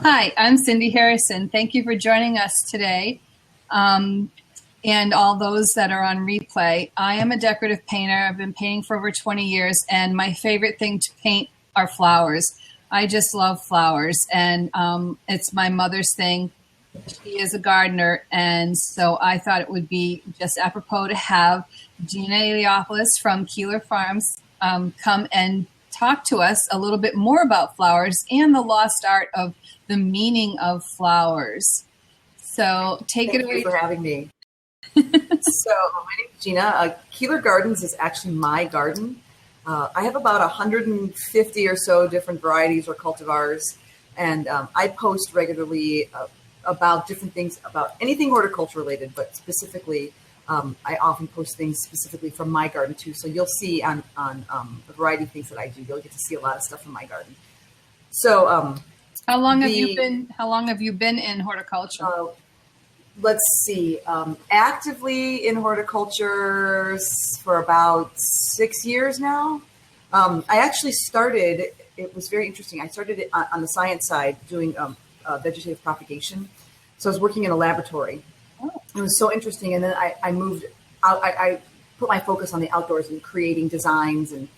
Hi, I'm Cindy Harrison. Thank you for joining us today, and all those that are on replay. I am a decorative painter. I've been painting for over 20 years, and my favorite thing to paint are flowers. I just love flowers, and it's my mother's thing. She is a gardener, and so I thought it would be just apropos to have Gina Iliopoulos from Keeler Farms come and talk to us a little bit more about flowers and the lost art of the meaning of flowers. So take it away. Thank you for having me. So my name is Gina. Keeler Gardens is actually my garden. I have about 150 or so different varieties or cultivars, and I post regularly about different things, about anything horticulture related, but specifically, I often post things specifically from my garden too. So you'll see on a variety of things that I do, you'll get to see a lot of stuff from my garden. So how long have you been in horticulture? Let's see, actively in horticulture for about 6 years now. I actually started, it was very interesting. I started it on the science side doing vegetative propagation. So I was working in a laboratory. Oh. It was so interesting. And then I moved out, I put my focus on the outdoors and creating designs. And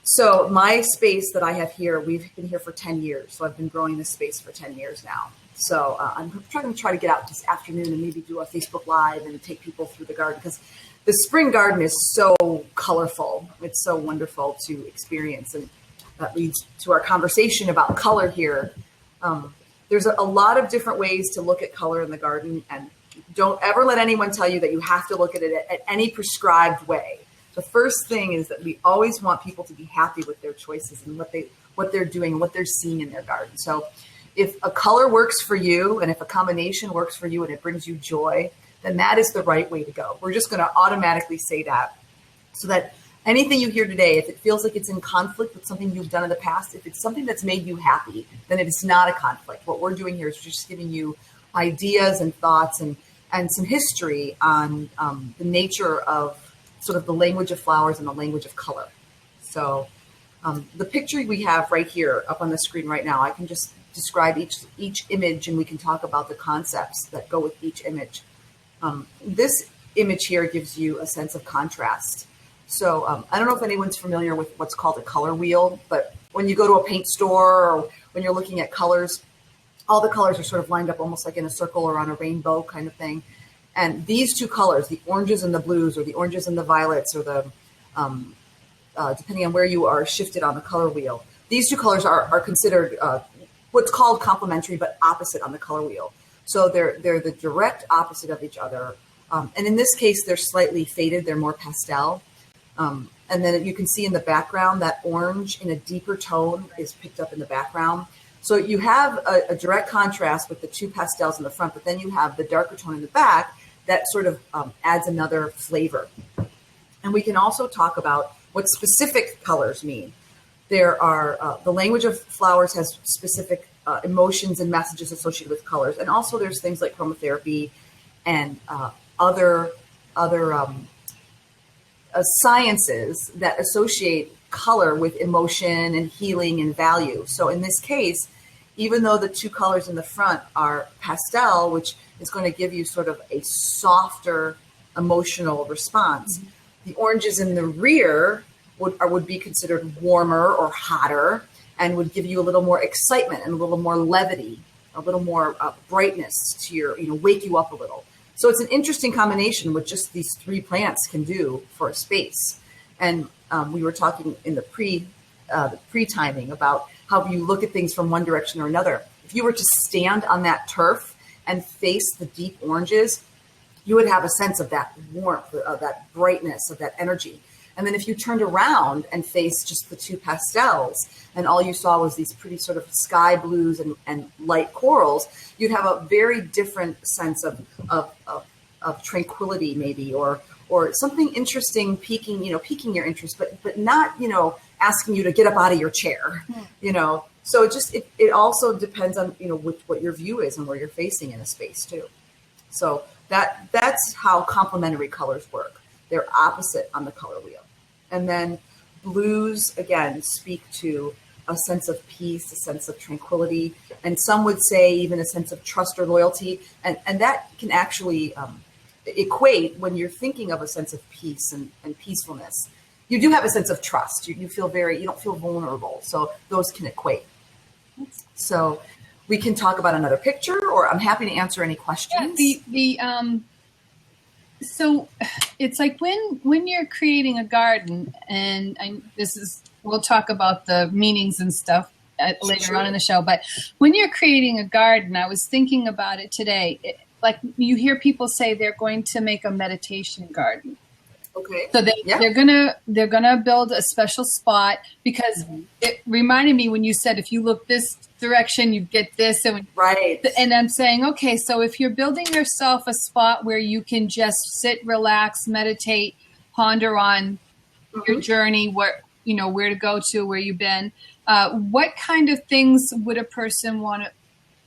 so my space that I have here, we've been here for 10 years. So I've been growing this space for 10 years now. So I'm trying to get out this afternoon and maybe do a Facebook Live and take people through the garden, because the spring garden is so colorful. It's so wonderful to experience. And that leads to our conversation about color here. There's a lot of different ways to look at color in the garden, and don't ever let anyone tell you that you have to look at it at any prescribed way. The first thing is that we always want people to be happy with their choices and what they're doing and what they're seeing in their garden. So if a color works for you and if a combination works for you and it brings you joy, then that is the right way to go. We're just going to automatically say that, so that anything you hear today, if it feels like it's in conflict with something you've done in the past, if it's something that's made you happy, then it is not a conflict. What we're doing here is just giving you ideas and thoughts and some history on the nature of sort of the language of flowers and the language of color. So the picture we have right here up on the screen right now, I can just describe each image, and we can talk about the concepts that go with each image. This image here gives you a sense of contrast. So I don't know if anyone's familiar with what's called a color wheel, but when you go to a paint store or when you're looking at colors, all the colors are sort of lined up almost like in a circle or on a rainbow kind of thing. And these two colors, the oranges and the blues, or the oranges and the violets, or the depending on where you are shifted on the color wheel, these two colors are considered what's called complementary but opposite on the color wheel. So they're the direct opposite of each other. And in this case, they're slightly faded. They're more pastel. And then you can see in the background that orange in a deeper tone is picked up in the background. So you have a direct contrast with the two pastels in the front, but then you have the darker tone in the back that sort of adds another flavor. And we can also talk about what specific colors mean. There are, the language of flowers has specific emotions and messages associated with colors. And also there's things like chromotherapy and other sciences that associate color with emotion and healing and value. So in this case, even though the two colors in the front are pastel, which is going to give you sort of a softer emotional response, the oranges in the rear would be considered warmer or hotter and would give you a little more excitement and a little more levity, a little more brightness to your, wake you up a little. So it's an interesting combination what just these three plants can do for a space. And we were talking in the pre-timing about how you look at things from one direction or another. If you were to stand on that turf and face the deep oranges, you would have a sense of that warmth, of that brightness, of that energy. And then if you turned around and faced just the two pastels and all you saw was these pretty sort of sky blues and light corals, you'd have a very different sense of tranquility maybe, or something interesting piquing your interest, but not, asking you to get up out of your chair, So it also depends on, what your view is and where you're facing in a space too. So that's how complementary colors work. They're opposite on the color wheel. And then blues, again, speak to a sense of peace, a sense of tranquility, and some would say even a sense of trust or loyalty. And that can actually equate when you're thinking of a sense of peace and peacefulness. You do have a sense of trust. You don't feel vulnerable. So those can equate. So we can talk about another picture, or I'm happy to answer any questions. Yeah, so it's like when you're creating a garden, and we'll talk about the meanings and stuff later on in the show, but when you're creating a garden, I was thinking about it today. Like you hear people say they're going to make a meditation garden. Okay. So they're gonna build a special spot, because it reminded me when you said if you look this direction you get this, and right. And I'm saying, okay, so if you're building yourself a spot where you can just sit, relax, meditate, ponder on your journey, where to go to, where you've been, what kind of things would a person want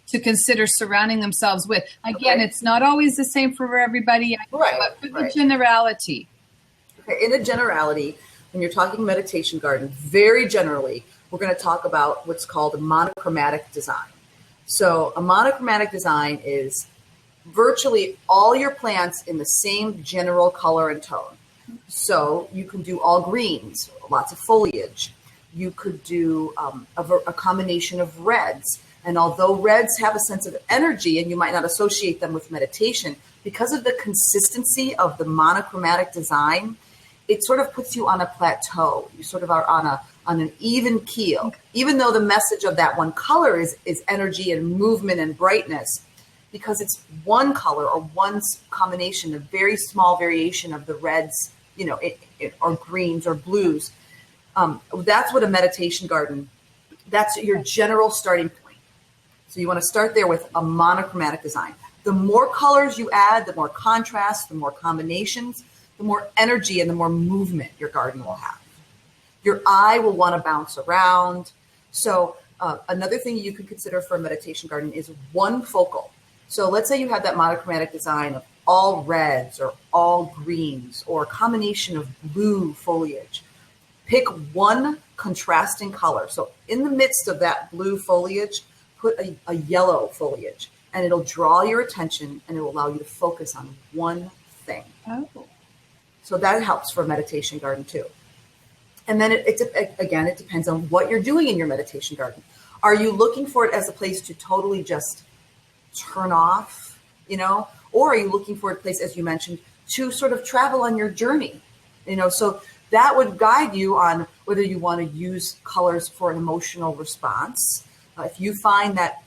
to consider surrounding themselves with? Again, it's not always the same for everybody, but for the generality. Okay, in a generality, when you're talking meditation garden, very generally, we're going to talk about what's called a monochromatic design. So a monochromatic design is virtually all your plants in the same general color and tone. So you can do all greens, lots of foliage. You could do a combination of reds. And although reds have a sense of energy, and you might not associate them with meditation, because of the consistency of the monochromatic design, it sort of puts you on a plateau. You sort of are on an even keel, even though the message of that one color is energy and movement and brightness, because it's one color or one combination, a very small variation of the reds, or greens or blues. That's what a meditation garden, that's your general starting point. So you want to start there with a monochromatic design. The more colors you add, the more contrast, the more combinations, the more energy and the more movement your garden will have. Your eye will want to bounce around. So another thing you could consider for a meditation garden is one focal. So let's say you have that monochromatic design of all reds or all greens or a combination of blue foliage. Pick one contrasting color. So in the midst of that blue foliage, put a yellow foliage, and it'll draw your attention and it will allow you to focus on one thing. Oh. So that helps for a meditation garden too. And then it depends on what you're doing in your meditation garden. Are you looking for it as a place to totally just turn off, or are you looking for a place, as you mentioned, to sort of travel on your journey? So that would guide you on whether you want to use colors for an emotional response. If you find that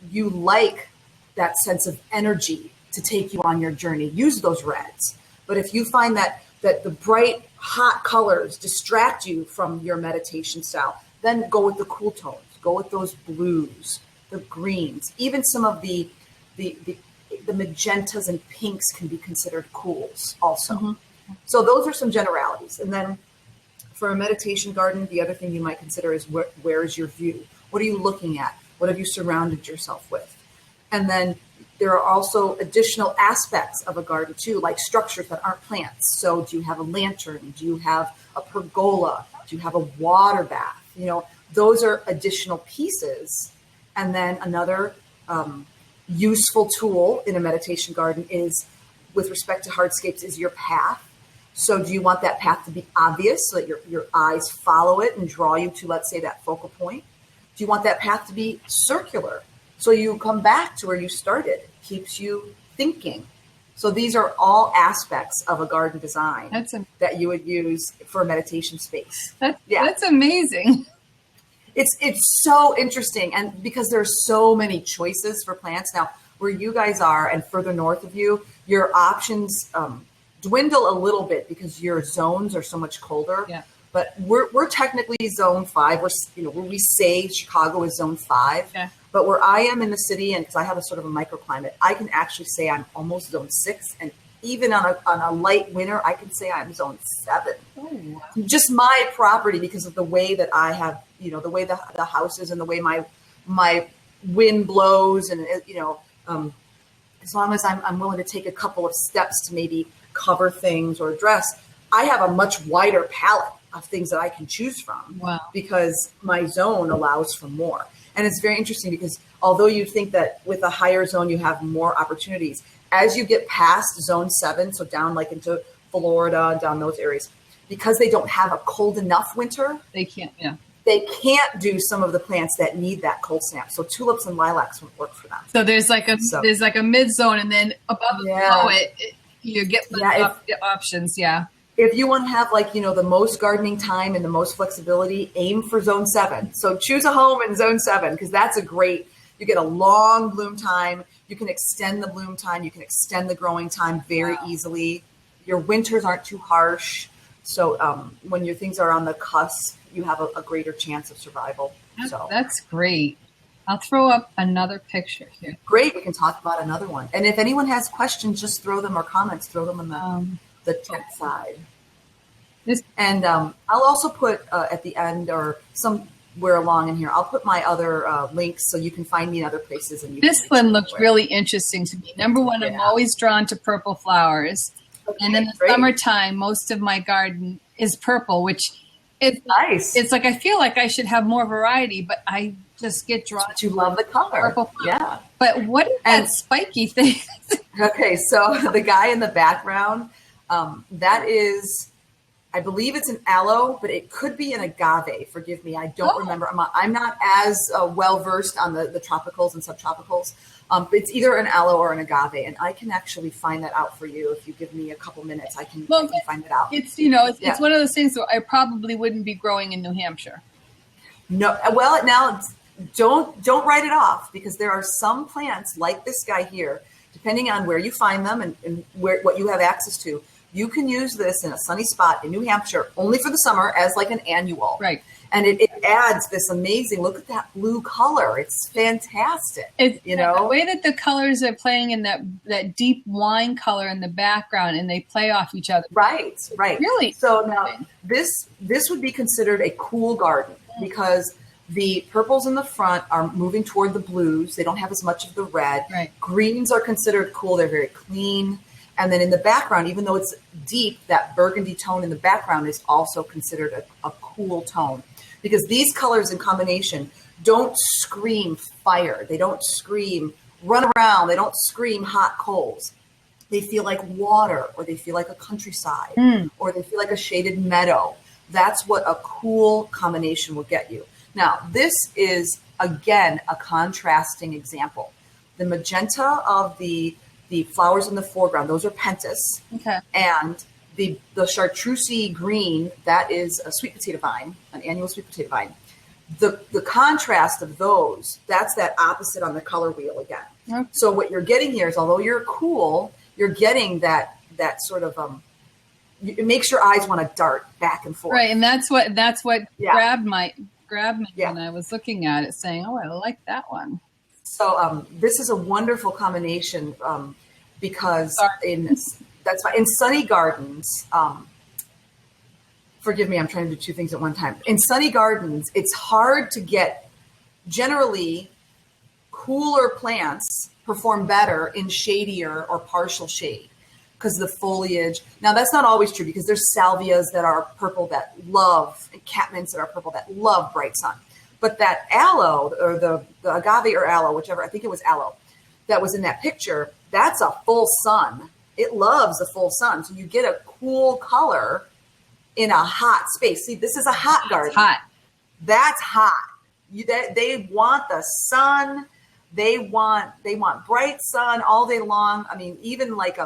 you like that sense of energy to take you on your journey, use those reds. But if you find that the bright, hot colors distract you from your meditation style, then go with the cool tones. Go with those blues, the greens. Even some of the magentas and pinks can be considered cools also. Mm-hmm. So those are some generalities. And then for a meditation garden, the other thing you might consider is where is your view? What are you looking at? What have you surrounded yourself with? And then there are also additional aspects of a garden too, like structures that aren't plants. So do you have a lantern? Do you have a pergola? Do you have a water bath? Those are additional pieces. And then another useful tool in a meditation garden is, with respect to hardscapes, is your path. So do you want that path to be obvious so that your eyes follow it and draw you to, let's say, that focal point? Do you want that path to be circular so you come back to where you started? Keeps you thinking. So these are all aspects of a garden design that you would use for a meditation space. That's amazing. It's so interesting, and because there's so many choices for plants now, where you guys are and further north of you, your options dwindle a little bit because your zones are so much colder. Yeah. But we're technically zone 5. Where we say Chicago is zone 5. Yeah. But where I am in the city, and because I have a sort of a microclimate, I can actually say I'm almost zone 6. And even on a light winter, I can say I'm zone 7. Oh, wow. Just my property, because of the way that I have, the way the house is and the way my wind blows, and as long as I'm willing to take a couple of steps to maybe cover things or address, I have a much wider palette. of things that I can choose from. Wow. Because my zone allows for more. And it's very interesting because although you think that with a higher zone, you have more opportunities, as you get past zone 7, so down like into Florida, down those areas, because they don't have a cold enough winter, They can't, yeah. they can't do some of the plants that need that cold snap. So tulips and lilacs won't work for them. So there's like a mid zone, and then above and below it, you get options. Yeah. If you want to have like, the most gardening time and the most flexibility, aim for zone 7. So choose a home in zone 7, because that's you get a long bloom time. You can extend the bloom time. You can extend the growing time very easily. Your winters aren't too harsh. So when your things are on the cusp, you have a greater chance of survival. That's great. I'll throw up another picture here. Great. We can talk about another one. And if anyone has questions, just throw them, or comments, throw them in the tech side. And I'll also put at the end, or somewhere along in here, I'll put my other links so you can find me in other places. And this one looks really interesting to me. Number one, I'm always drawn to purple flowers. Okay, and in the summertime, most of my garden is purple, which is nice. It's like I feel like I should have more variety, but I just get drawn. But you love the color. Purple flower. Yeah. But what is that spiky thing? Okay, so the guy in the background, that is, I believe it's an aloe, but it could be an agave. Forgive me, I don't remember. I'm not as well versed on the tropicals and subtropicals. But it's either an aloe or an agave, and I can actually find that out for you if you give me a couple minutes. I can find it out. It's it's one of those things that I probably wouldn't be growing in New Hampshire. No, well, now don't write it off, because there are some plants like this guy here, depending on where you find them and what you have access to. You can use this in a sunny spot in New Hampshire only for the summer as like an annual. Right. And it adds this amazing, look at that blue color. It's fantastic. The way that the colors are playing in that deep wine color in the background, and they play off each other. Right. Really? So now this would be considered a cool garden, because the purples in the front are moving toward the blues. They don't have as much of the red. Right. Greens are considered cool. They're very clean. And then in the background, even though it's deep, that burgundy tone in the background is also considered a cool tone, because these colors in combination don't scream fire. They don't scream run around. They don't scream hot coals. They feel like water, or they feel like a countryside, or they feel like a shaded meadow. That's what a cool combination will get you. Now, this is, again, a contrasting example. The magenta of the flowers in the foreground, those are pentas. Okay. And the chartreusey green, that is a sweet potato vine, an annual sweet potato vine. The contrast of those, that's that opposite on the color wheel again. Okay. So what you're getting here is, although you're cool, you're getting that sort of it makes your eyes want to dart back and forth. Right, and that's what grabbed me when I was looking at it, saying, "Oh, I like that one." So this is a wonderful combination, because in sunny gardens, forgive me, I'm trying to do two things at one time. In sunny gardens, it's hard to get, generally, cooler plants perform better in shadier or partial shade, because the foliage. Now, that's not always true, because there's salvias that are purple that love, and catmints that are purple that love bright sun. But that aloe, or the agave or aloe, whichever, I think it was aloe, that was in that picture, that's a full sun. It loves a full sun. So you get a cool color in a hot space. See, this is a hot garden. It's hot. That's hot. They want the sun. They want bright sun all day long. I mean, even like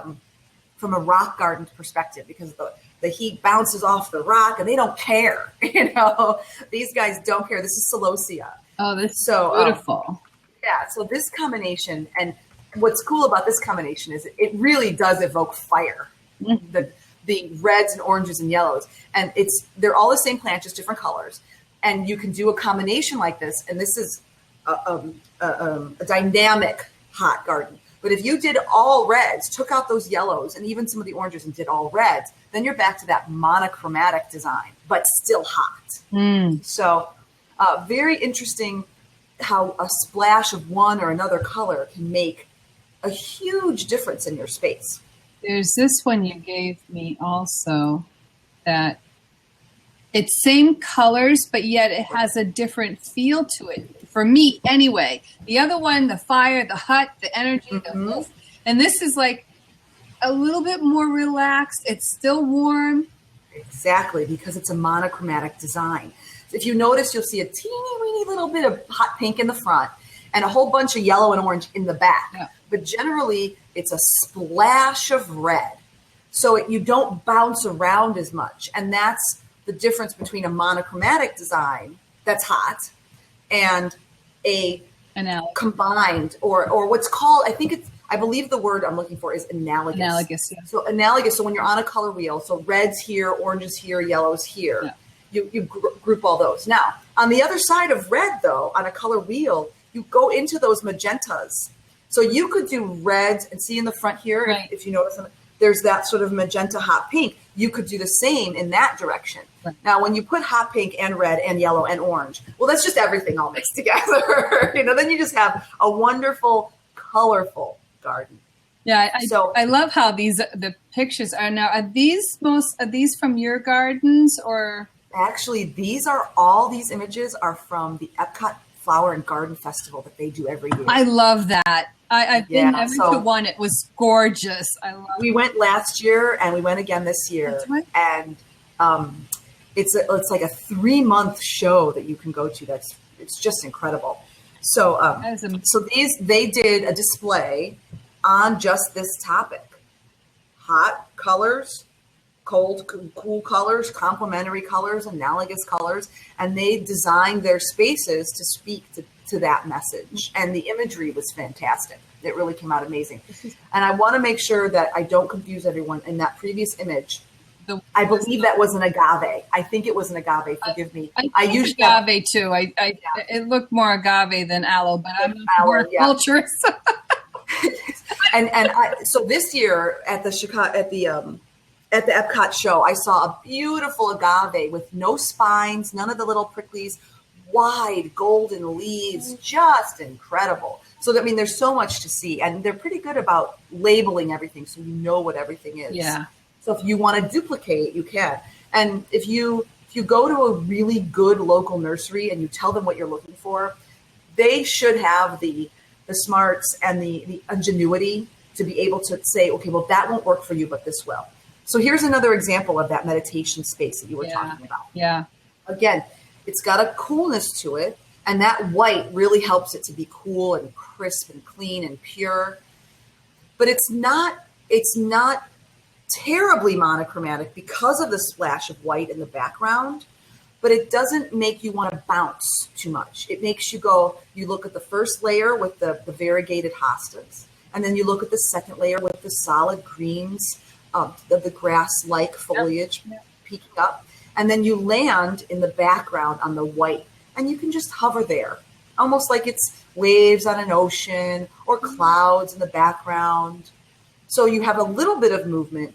from a rock garden perspective, because the heat bounces off the rock and they don't care. These guys don't care. This is celosia. Oh, this is so beautiful. So this combination, and what's cool about this combination is it really does evoke fire. Mm-hmm. The reds and oranges and yellows, and they're all the same plant, just different colors. And you can do a combination like this, and this is a dynamic hot garden. But if you did all reds, took out those yellows and even some of the oranges and did all reds, then you're back to that monochromatic design, but still hot. So very interesting how a splash of one or another color can make a huge difference in your space. There's this one you gave me also that it's same colors, but yet it has a different feel to it. For me, anyway. The other one, the fire, the hut, the energy, the wolf. And this is like a little bit more relaxed. It's still warm. Exactly, because it's a monochromatic design. If you notice, you'll see a teeny weeny little bit of hot pink in the front and a whole bunch of yellow and orange in the back. Yeah. But generally, it's a splash of red. So you don't bounce around as much. And that's the difference between a monochromatic design that's hot and a combined or what's called, I believe the word I'm looking for is analogous. Analogous, yeah. So analogous. So when you're on a color wheel, so red's here, orange's here, yellow's here. Yeah. You group all those. Now, on the other side of red, though, on a color wheel, you go into those magentas. So you could do reds and see in the front here, right. if you notice, there's that sort of magenta hot pink. You could do the same in that direction. Right. Now, when you put hot pink and red and yellow and orange, well, that's just everything all mixed together. Then you just have a wonderful, colorful garden. Yeah, I love how the pictures are now. Are these from your gardens or? Actually, these images are from the Epcot Flower and Garden Festival that they do every year. I love that. I've been to one. It was gorgeous. We went last year and we went again this year. That's right. And it's like a 3-month show that you can go to. It's just incredible. So they did a display on just this topic: hot colors, cold, cool colors, complementary colors, analogous colors, and they designed their spaces to speak to that message. And the imagery was fantastic. It really came out amazing. And I want to make sure that I don't confuse everyone. In that previous image, I believe that was an agave. I think it was an agave. Forgive me. I used agave too. It looked more agave than aloe, but I'm more culturist. So this year at the Epcot show, I saw a beautiful agave with no spines, none of the little pricklies, wide golden leaves, just incredible. So there's so much to see, and they're pretty good about labeling everything so you know what everything is. Yeah. So if you want to duplicate, you can. And if you go to a really good local nursery and you tell them what you're looking for, they should have the smarts and the ingenuity to be able to say, okay, well, that won't work for you, but this will. So here's another example of that meditation space that you were talking about. Yeah. Again, it's got a coolness to it, and that white really helps it to be cool and crisp and clean and pure. But it's not terribly monochromatic because of the splash of white in the background, but it doesn't make you want to bounce too much. It makes you look at the first layer with the variegated hostas, and then you look at the second layer with the solid greens of the grass-like foliage peeking up, and then you land in the background on the white, and you can just hover there, almost like it's waves on an ocean or clouds in the background. So you have a little bit of movement,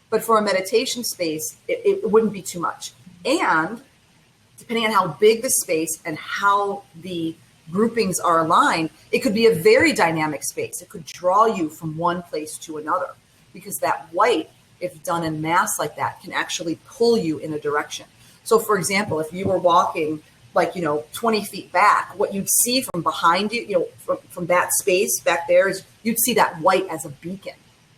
but for a meditation space, it wouldn't be too much. And depending on how big the space and how the groupings are aligned, it could be a very dynamic space. It could draw you from one place to another, because that white, if done in mass like that, can actually pull you in a direction. So for example, if you were walking 20 feet back, what you'd see from behind you, from that space back there, is you'd see that white as a beacon,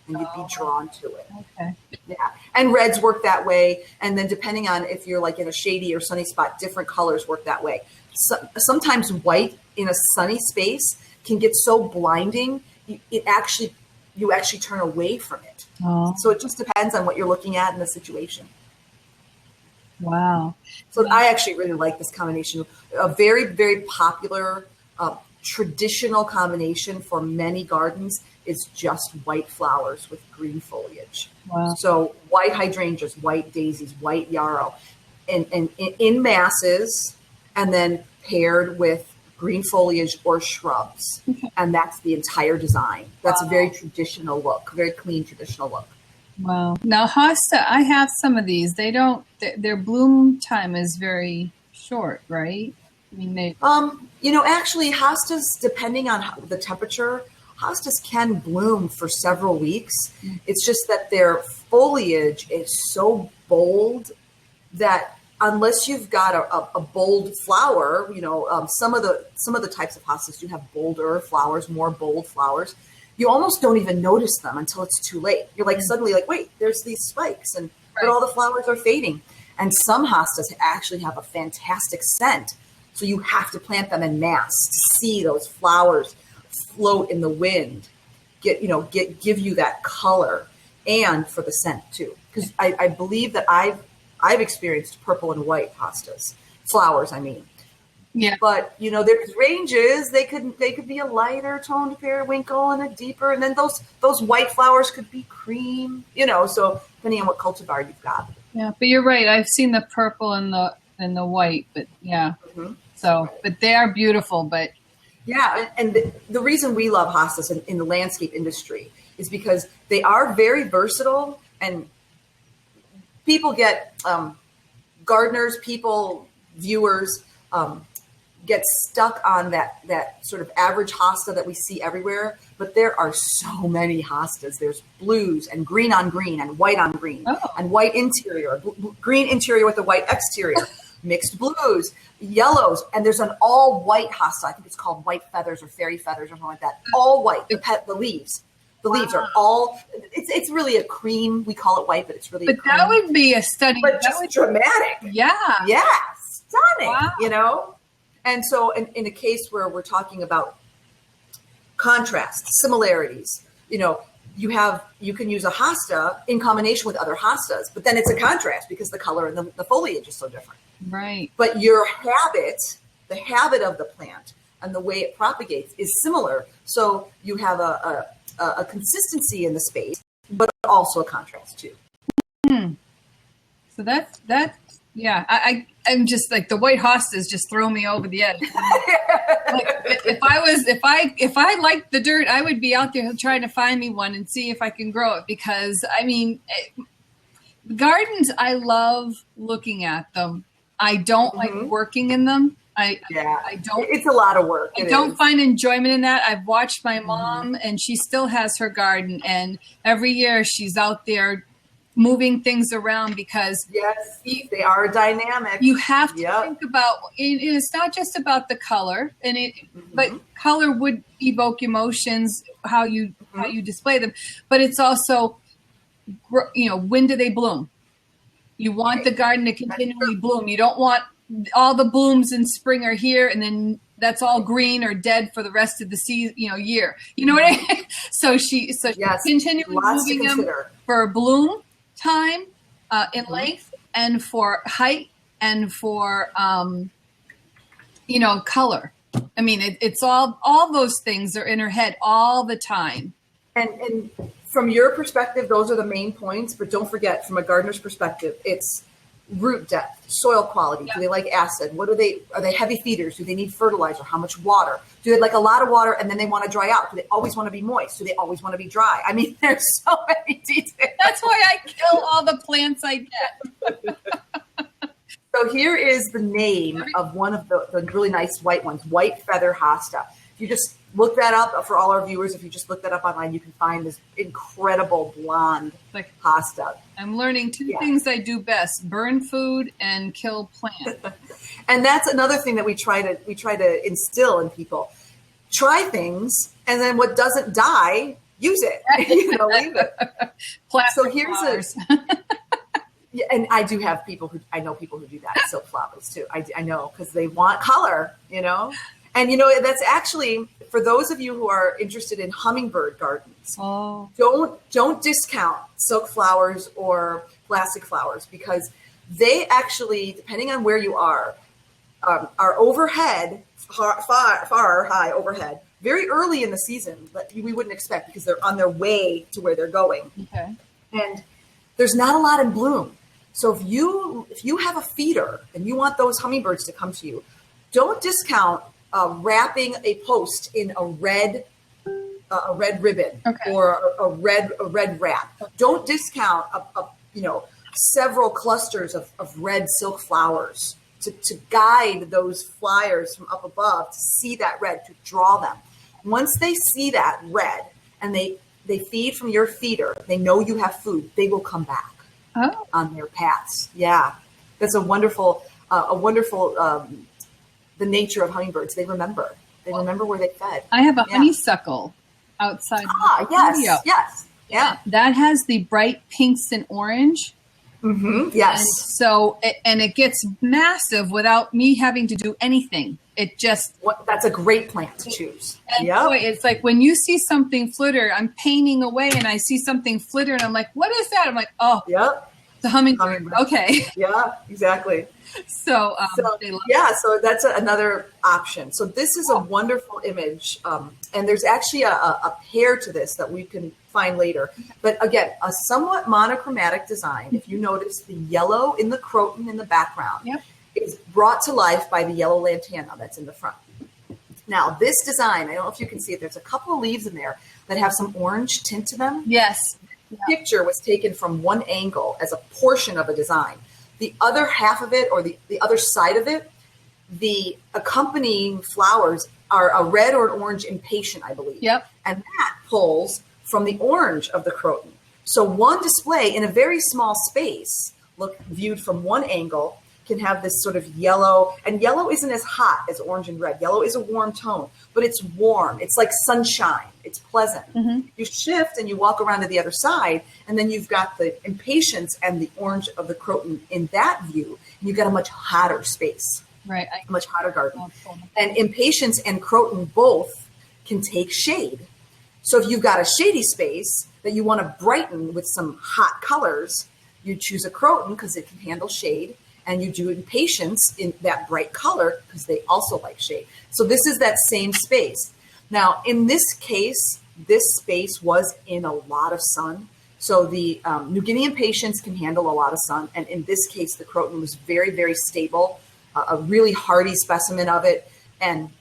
and you'd be drawn to it. Okay. Yeah. And reds work that way. And then depending on if you're in a shady or sunny spot, different colors work that way. So, sometimes white in a sunny space can get so blinding, you actually turn away from it. Oh. So it just depends on what you're looking at in the situation. Wow. So I actually really like this combination. A very, very popular traditional combination for many gardens is just white flowers with green foliage. Wow. So white hydrangeas, white daisies, white yarrow, and in masses, and then paired with green foliage or shrubs. And that's the entire design. That's a very traditional look, very clean traditional look. Wow. Now, hosta, I have some of these. Their bloom time is very short, right? I mean, actually hostas, depending on the temperature, hostas can bloom for several weeks. It's just that their foliage is so bold that unless you've got a bold flower, some of the types of hostas do have bolder flowers, more bold flowers. You almost don't even notice them until it's too late. You're like suddenly like, wait, there's these spikes, but all the flowers are fading. And some hostas actually have a fantastic scent, so you have to plant them en masse to see those flowers float in the wind, give you that color, and for the scent too. Because I believe that I've experienced purple and white hostas, flowers, I mean. Yeah. But there's ranges. They could be a lighter toned periwinkle and a deeper, and then those white flowers could be cream. So depending on what cultivar you've got. Yeah, but you're right. I've seen the purple and the white, but yeah. Mm-hmm. So, but they are beautiful. But yeah, and the reason we love hostas in the landscape industry is because they are very versatile, and people get gardeners, viewers. Get stuck on that sort of average hosta that we see everywhere, but there are so many hostas. There's blues and green on green and white on green and white interior, green interior with a white exterior, mixed blues, yellows, and there's an all white hosta. I think it's called white feathers or fairy feathers or something like that. All white. The leaves. The leaves are all. It's really a cream. We call it white, but it's really. But that would be a study. But just dramatic. Yeah. Yeah. Stunning. Wow. And so in a case where we're talking about contrast, similarities, you can use a hosta in combination with other hostas, but then it's a contrast because the color and the foliage is so different. Right. But the habit of the plant and the way it propagates is similar. So you have a consistency in the space, but also a contrast too. So that's yeah. I'm just like the white hostas just throw me over the edge. If I liked the dirt, I would be out there trying to find me one and see if I can grow it, because gardens, I love looking at them. I don't like working in them. I don't. It's a lot of work. I don't find enjoyment in that. I've watched my mom, and she still has her garden, and every year she's out there moving things around because they are dynamic. You have to think about it's not just about the color, but color would evoke emotions, how you display them, but it's also when do they bloom? You want the garden to continually bloom. You don't want all the blooms in spring are here and then that's all green or dead for the rest of the season, year. You know what I mean? So she continually moving them for bloom time, in length, and for height, and for color. I mean, it's all those things are in her head all the time. And from your perspective, those are the main points. But don't forget, from a gardener's perspective, it's root depth, soil quality. Do they like acid? Are they heavy feeders? Do they need fertilizer? How much water? Do they like a lot of water and then they want to dry out? Do they always want to be moist? Do they always want to be dry? I mean, there's so many details. That's why I kill all the plants I get. So here is the name of one of the really nice white ones, white feather hosta. If you just look that up for all our viewers, if you just look that up online, you can find this incredible blonde hosta. I'm learning two things I do best: burn food and kill plants. And that's another thing that we try to instill in people. Try things, and then what doesn't die, use it. Leave it. Plastic so here's flowers. Yeah, and I do have I know people who do that, silk flowers too. I know, because they want color, And that's actually, for those of you who are interested in hummingbird gardens, don't discount silk flowers or plastic flowers, because they actually, depending on where you are overhead, far high overhead, very early in the season that we wouldn't expect, because they're on their way to where they're going. Okay. And there's not a lot in bloom. So if you have a feeder and you want those hummingbirds to come to you, don't discount wrapping a post in a red ribbon or a red wrap. Don't discount several clusters of red silk flowers to guide those flyers from up above to see that red, to draw them. Once they see that red and they feed from your feeder, they know you have food, they will come back on their paths. Yeah. That's a wonderful, the nature of hummingbirds. They remember where they fed. I have a honeysuckle outside Ah, the studio. yes. Yeah. That has the bright pinks and orange. Mm-hmm. Yes. And so, it gets massive without me having to do anything. It just... That's a great plant to choose. And boy, it's like when you see something flitter, I'm painting away and I see something flitter and I'm like, what is that? I'm like, oh, yep. The hummingbird. Okay. Yeah, exactly. So that's another option. So this is a wonderful image. And there's actually a pair to this that we can find later. But again, a somewhat monochromatic design. If you notice the yellow in the croton in the background is brought to life by the yellow lantana that's in the front. Now, this design, I don't know if you can see it, there's a couple of leaves in there that have some orange tint to them. Yes. The picture was taken from one angle as a portion of a design. The other half of it, or the other side of it, the accompanying flowers are a red or an orange impatient, I believe. Yep. And that pulls from the orange of the croton. So one display in a very small space, viewed from one angle, can have this sort of yellow, and yellow isn't as hot as orange and red. Yellow is a warm tone, but it's warm. It's like sunshine. It's pleasant. Mm-hmm. You shift and you walk around to the other side, and then you've got the impatience and the orange of the croton in that view, and you've got a much hotter space. Right. A much hotter garden. And impatience and croton both can take shade. So if you've got a shady space that you want to brighten with some hot colors, you choose a croton because it can handle shade. And you do impatience in that bright color because they also like shade. So this is that same space. Now, in this case, this space was in a lot of sun. So the New Guinea impatiens can handle a lot of sun. And in this case, the croton was very, very stable, a really hardy specimen of it. And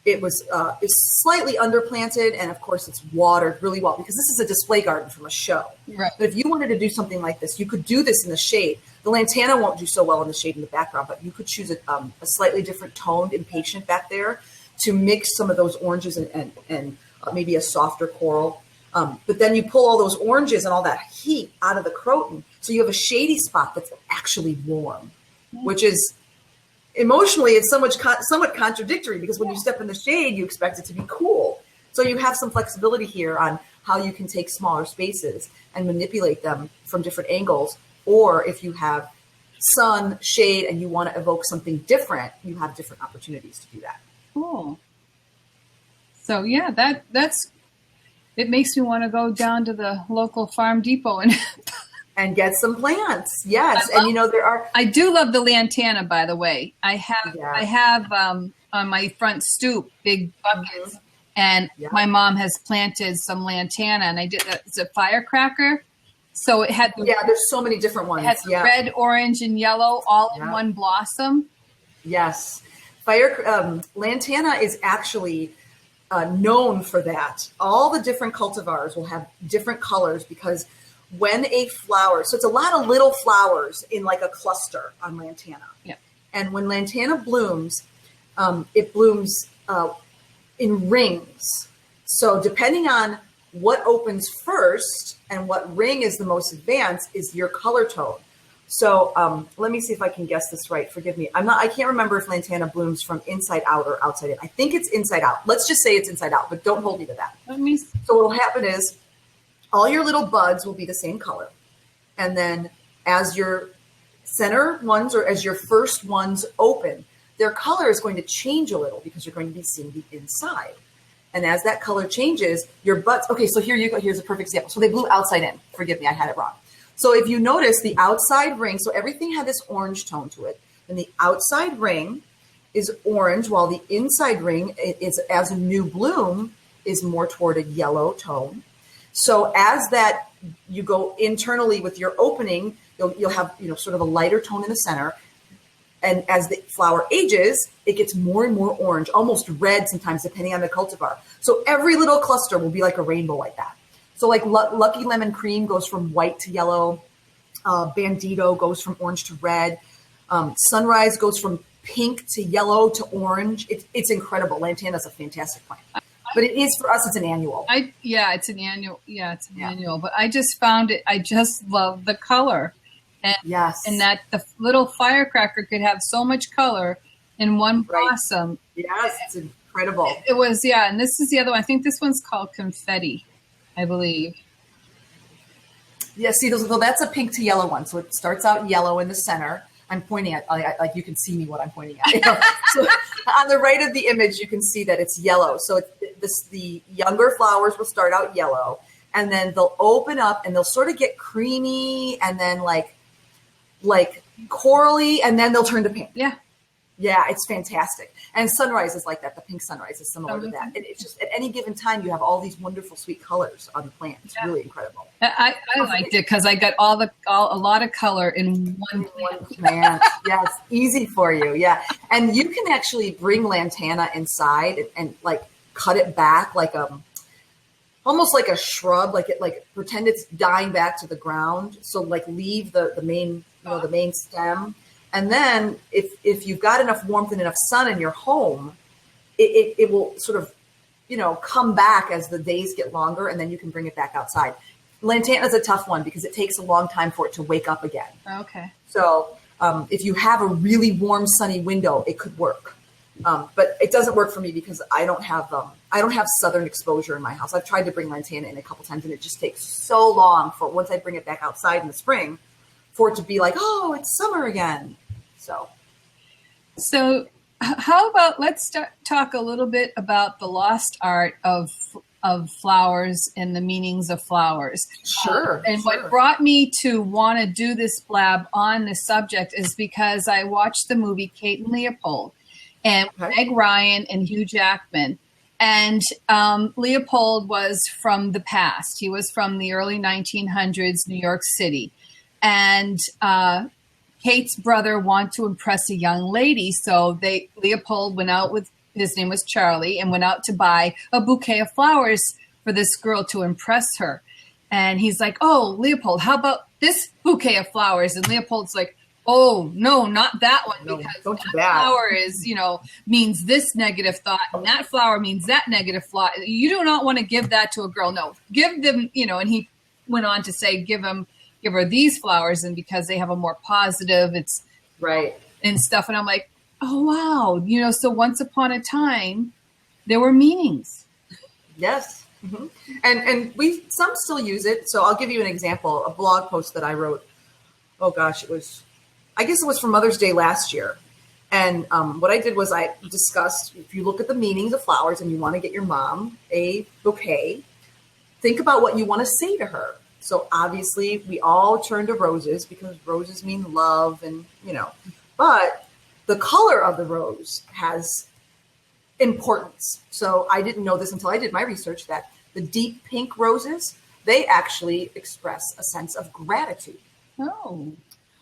it was it's slightly underplanted, and of course it's watered really well because this is a display garden from a show. Right. But if you wanted to do something like this, you could do this in the shade. The lantana won't do so well in the shade in the background, but you could choose a slightly different toned impatient back there to mix some of those oranges and maybe a softer coral. But then you pull all those oranges and all that heat out of the croton, so you have a shady spot that's actually warm, which is emotionally, it's somewhat contradictory because when you step in the shade, you expect it to be cool. So you have some flexibility here on how you can take smaller spaces and manipulate them from different angles. Or if you have sun, shade, and you want to evoke something different, you have different opportunities to do that. Cool. So yeah, that's it makes me want to go down to the local Farm Depot and get some plants. Yes. And there are. I do love the lantana, by the way. I have on my front stoop big buckets, and my mom has planted some lantana, and I did it's a firecracker. So it had there's so many different ones. It has red, orange, and yellow all in one blossom. Yes. Lantana is actually known for that. All the different cultivars will have different colors because when a flower, so it's a lot of little flowers in like a cluster on lantana. Yeah. And when lantana blooms, it blooms in rings. So depending on what opens first and what ring is the most advanced is your color tone. So let me see if I can guess this right. Forgive me. I can't remember if lantana blooms from inside out or outside in. I think it's inside out. Let's just say it's inside out, but don't hold me to that. So what will happen is all your little buds will be the same color. And then as your center ones or as your first ones open, their color is going to change a little because you're going to be seeing the inside. And as that color changes, your buds, okay, so here you go. Here's a perfect example. So they blew outside in. Forgive me, I had it wrong. So if you notice the outside ring, so everything had this orange tone to it. And the outside ring is orange, while the inside ring is, as a new bloom, is more toward a yellow tone. So as that you go internally with your opening, you'll have sort of a lighter tone in the center. And as the flower ages, it gets more and more orange, almost red sometimes, depending on the cultivar. So every little cluster will be like a rainbow like that. So like Lucky Lemon Cream goes from white to yellow. Bandito goes from orange to red. Sunrise goes from pink to yellow to orange. It's incredible. Lantana is a fantastic plant. But it is, for us, it's an annual. It's an annual. Yeah, it's an annual. But I just found it, I just love the color. Yes. and that the little firecracker could have so much color in one blossom. Yes, it's incredible. It was, yeah. And this is the other one. I think this one's called confetti, I believe. Yeah, see, so that's a pink to yellow one. So it starts out yellow in the center. I'm pointing at, like you can see me what I'm pointing at. You know? So on the right of the image, you can see that it's yellow. So the younger flowers will start out yellow, and then they'll open up and they'll sort of get creamy and then like corally, and then they'll turn to pink. Yeah. Yeah, it's fantastic. And sunrise is like that. The pink sunrise is similar to that. And it's just at any given time, you have all these wonderful, sweet colors on the plant. It's really incredible. I liked it because I got a lot of color in one plant. Yes, easy for you. Yeah. And you can actually bring lantana inside and like cut it back like almost like a shrub, like pretend it's dying back to the ground. So like leave the main, the main stem. And then if you've got enough warmth and enough sun in your home, it will sort of, come back as the days get longer, and then you can bring it back outside. Lantana is a tough one because it takes a long time for it to wake up again. Okay. So if you have a really warm, sunny window, it could work. But it doesn't work for me because I don't have southern exposure in my house. I've tried to bring lantana in a couple times, and it just takes so long for once I bring it back outside in the spring for it to be like, oh, it's summer again. So how about let's talk a little bit about the lost art of flowers and the meanings of flowers. Sure. What brought me to want to do this blab on this subject is because I watched the movie Kate and Leopold, and Meg Ryan and Hugh Jackman. And Leopold was from the past. He was from the early 1900s, New York City. And Kate's brother wanted to impress a young lady, so Leopold went out with, his name was Charlie, and went out to buy a bouquet of flowers for this girl to impress her. And he's like, oh, Leopold, how about this bouquet of flowers? And Leopold's like, oh, no, not that one, because that flower is, means this negative thought, and that flower means that negative thought. You do not want to give that to a girl. No, give them, and he went on to say, give her these flowers, and because they have a more positive, it's right and stuff. And I'm like, oh, wow. So once upon a time, there were meanings. Yes. Mm-hmm. And some still use it. So I'll give you an example, a blog post that I wrote. Oh gosh, I guess it was for Mother's Day last year. And what I did was I discussed, if you look at the meanings of flowers and you want to get your mom a bouquet, think about what you want to say to her. So obviously we all turn to roses because roses mean love and, but the color of the rose has importance. So I didn't know this until I did my research that the deep pink roses, they actually express a sense of gratitude. Oh.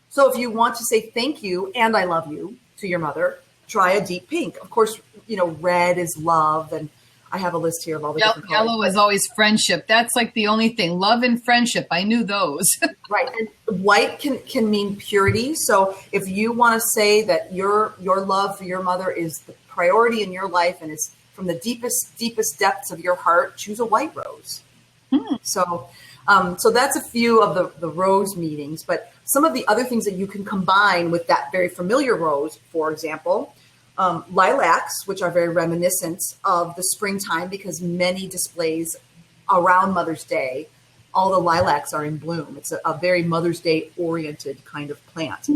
So if you want to say thank you and I love you to your mother, try a deep pink. Of course, red is love, and I have a list here of all the different colors. Yellow is always friendship. That's like the only thing. Love and friendship. I knew those. Right. And white can mean purity. So if you want to say that your love for your mother is the priority in your life and is from the deepest depths of your heart, choose a white rose. So that's a few of the rose meanings. But some of the other things that you can combine with that very familiar rose, for example, lilacs, which are very reminiscent of the springtime because many displays around Mother's Day, all the lilacs are in bloom. It's a very Mother's Day oriented kind of plant.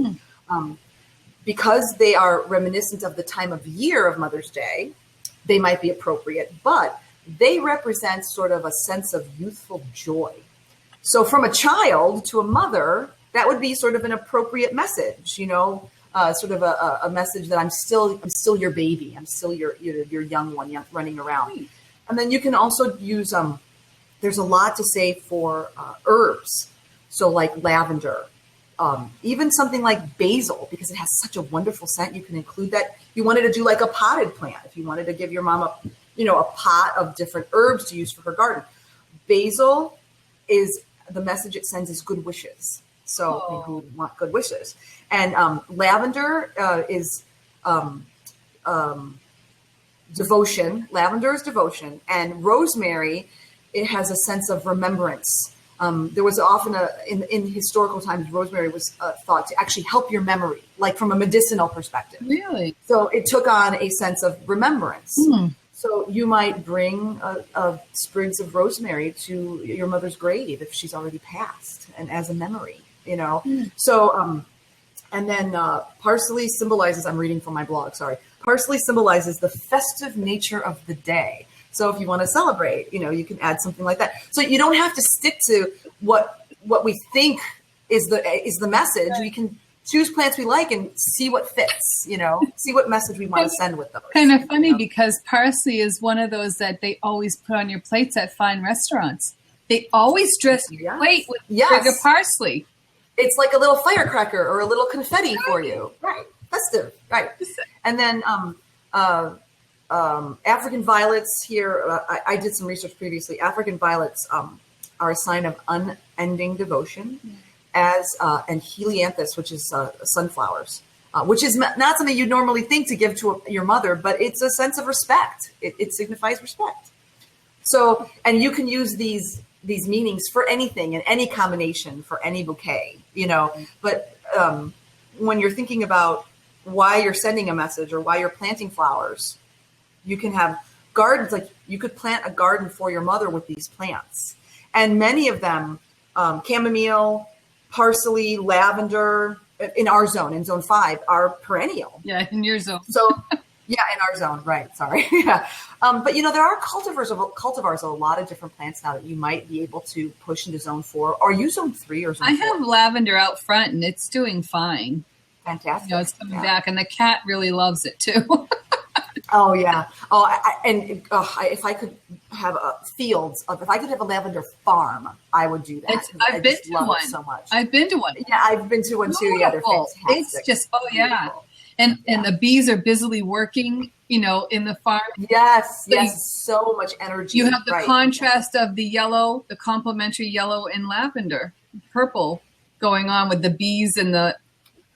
Because they are reminiscent of the time of year of Mother's Day, they might be appropriate, but they represent sort of a sense of youthful joy. So from a child to a mother, that would be sort of an appropriate message, sort of a message that I'm still your baby. I'm still your young one running around. And then you can also use, there's a lot to say for herbs. So like lavender, even something like basil, because it has such a wonderful scent. You can include that. You wanted to do like a potted plant. If you wanted to give your mom a pot of different herbs to use for her garden. Basil is the message it sends is good wishes. So people want good wishes. And lavender is devotion. Lavender is devotion. And rosemary, it has a sense of remembrance. There was often in historical times, rosemary was thought to actually help your memory, like from a medicinal perspective. Really? So it took on a sense of remembrance. So you might bring sprigs of rosemary to your mother's grave if she's already passed, and as a memory, So, and then parsley symbolizes, I'm reading from my blog, sorry. Parsley symbolizes the festive nature of the day. So if you want to celebrate, you can add something like that. So you don't have to stick to what we think is the message. We can choose plants we like and see what fits, see what message we want to send with those. Kind of funny because parsley is one of those that they always put on your plates at fine restaurants. They always dress your plate with sugar parsley. It's like a little firecracker or a little confetti for you. Right. Festive. Right. And then African violets here, I did some research previously. African violets are a sign of unending devotion, and helianthus, which is sunflowers, which is not something you'd normally think to give to your mother, but it's a sense of respect. It signifies respect. So, and you can use these meanings for anything in any combination for any bouquet, but when you're thinking about why you're sending a message or why you're planting flowers, you can have gardens, like you could plant a garden for your mother with these plants. And many of them, chamomile, parsley, lavender, in our zone, in zone 5, are perennial. Yeah, in your zone. So, yeah, in our zone, right, sorry. Yeah. But, there are cultivars of a lot of different plants now that you might be able to push into zone 4. Or you zone 3 or zone 4? I have lavender out front, and it's doing fine. Fantastic. It's coming back, and the cat really loves it, too. Oh yeah. Oh, if I could have if I could have a lavender farm, I would do that. I've been to one so much. I've been to one. Yeah, I've been to one too. Yeah, they're fantastic. It's just and the bees are busily working, in the farm. Yes, so much energy. You have the contrast of the yellow, the complementary yellow and lavender, purple going on with the bees and the.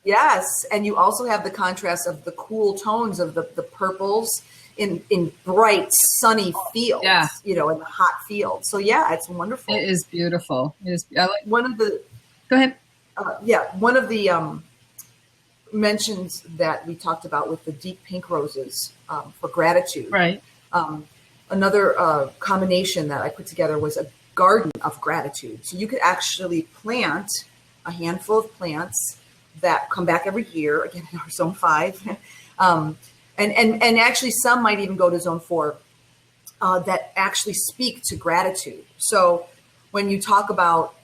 Yes, and you also have the contrast of the cool tones of the purples in bright, sunny fields, in the hot fields. So yeah, it's wonderful. It is beautiful. It is. I like one of the. Go ahead. One of the mentions that we talked about with the deep pink roses for gratitude. Right. Another combination that I put together was a garden of gratitude. So you could actually plant a handful of plants that come back every year, again, in our zone 5. And actually some might even go to zone 4 that actually speak to gratitude. So when you talk about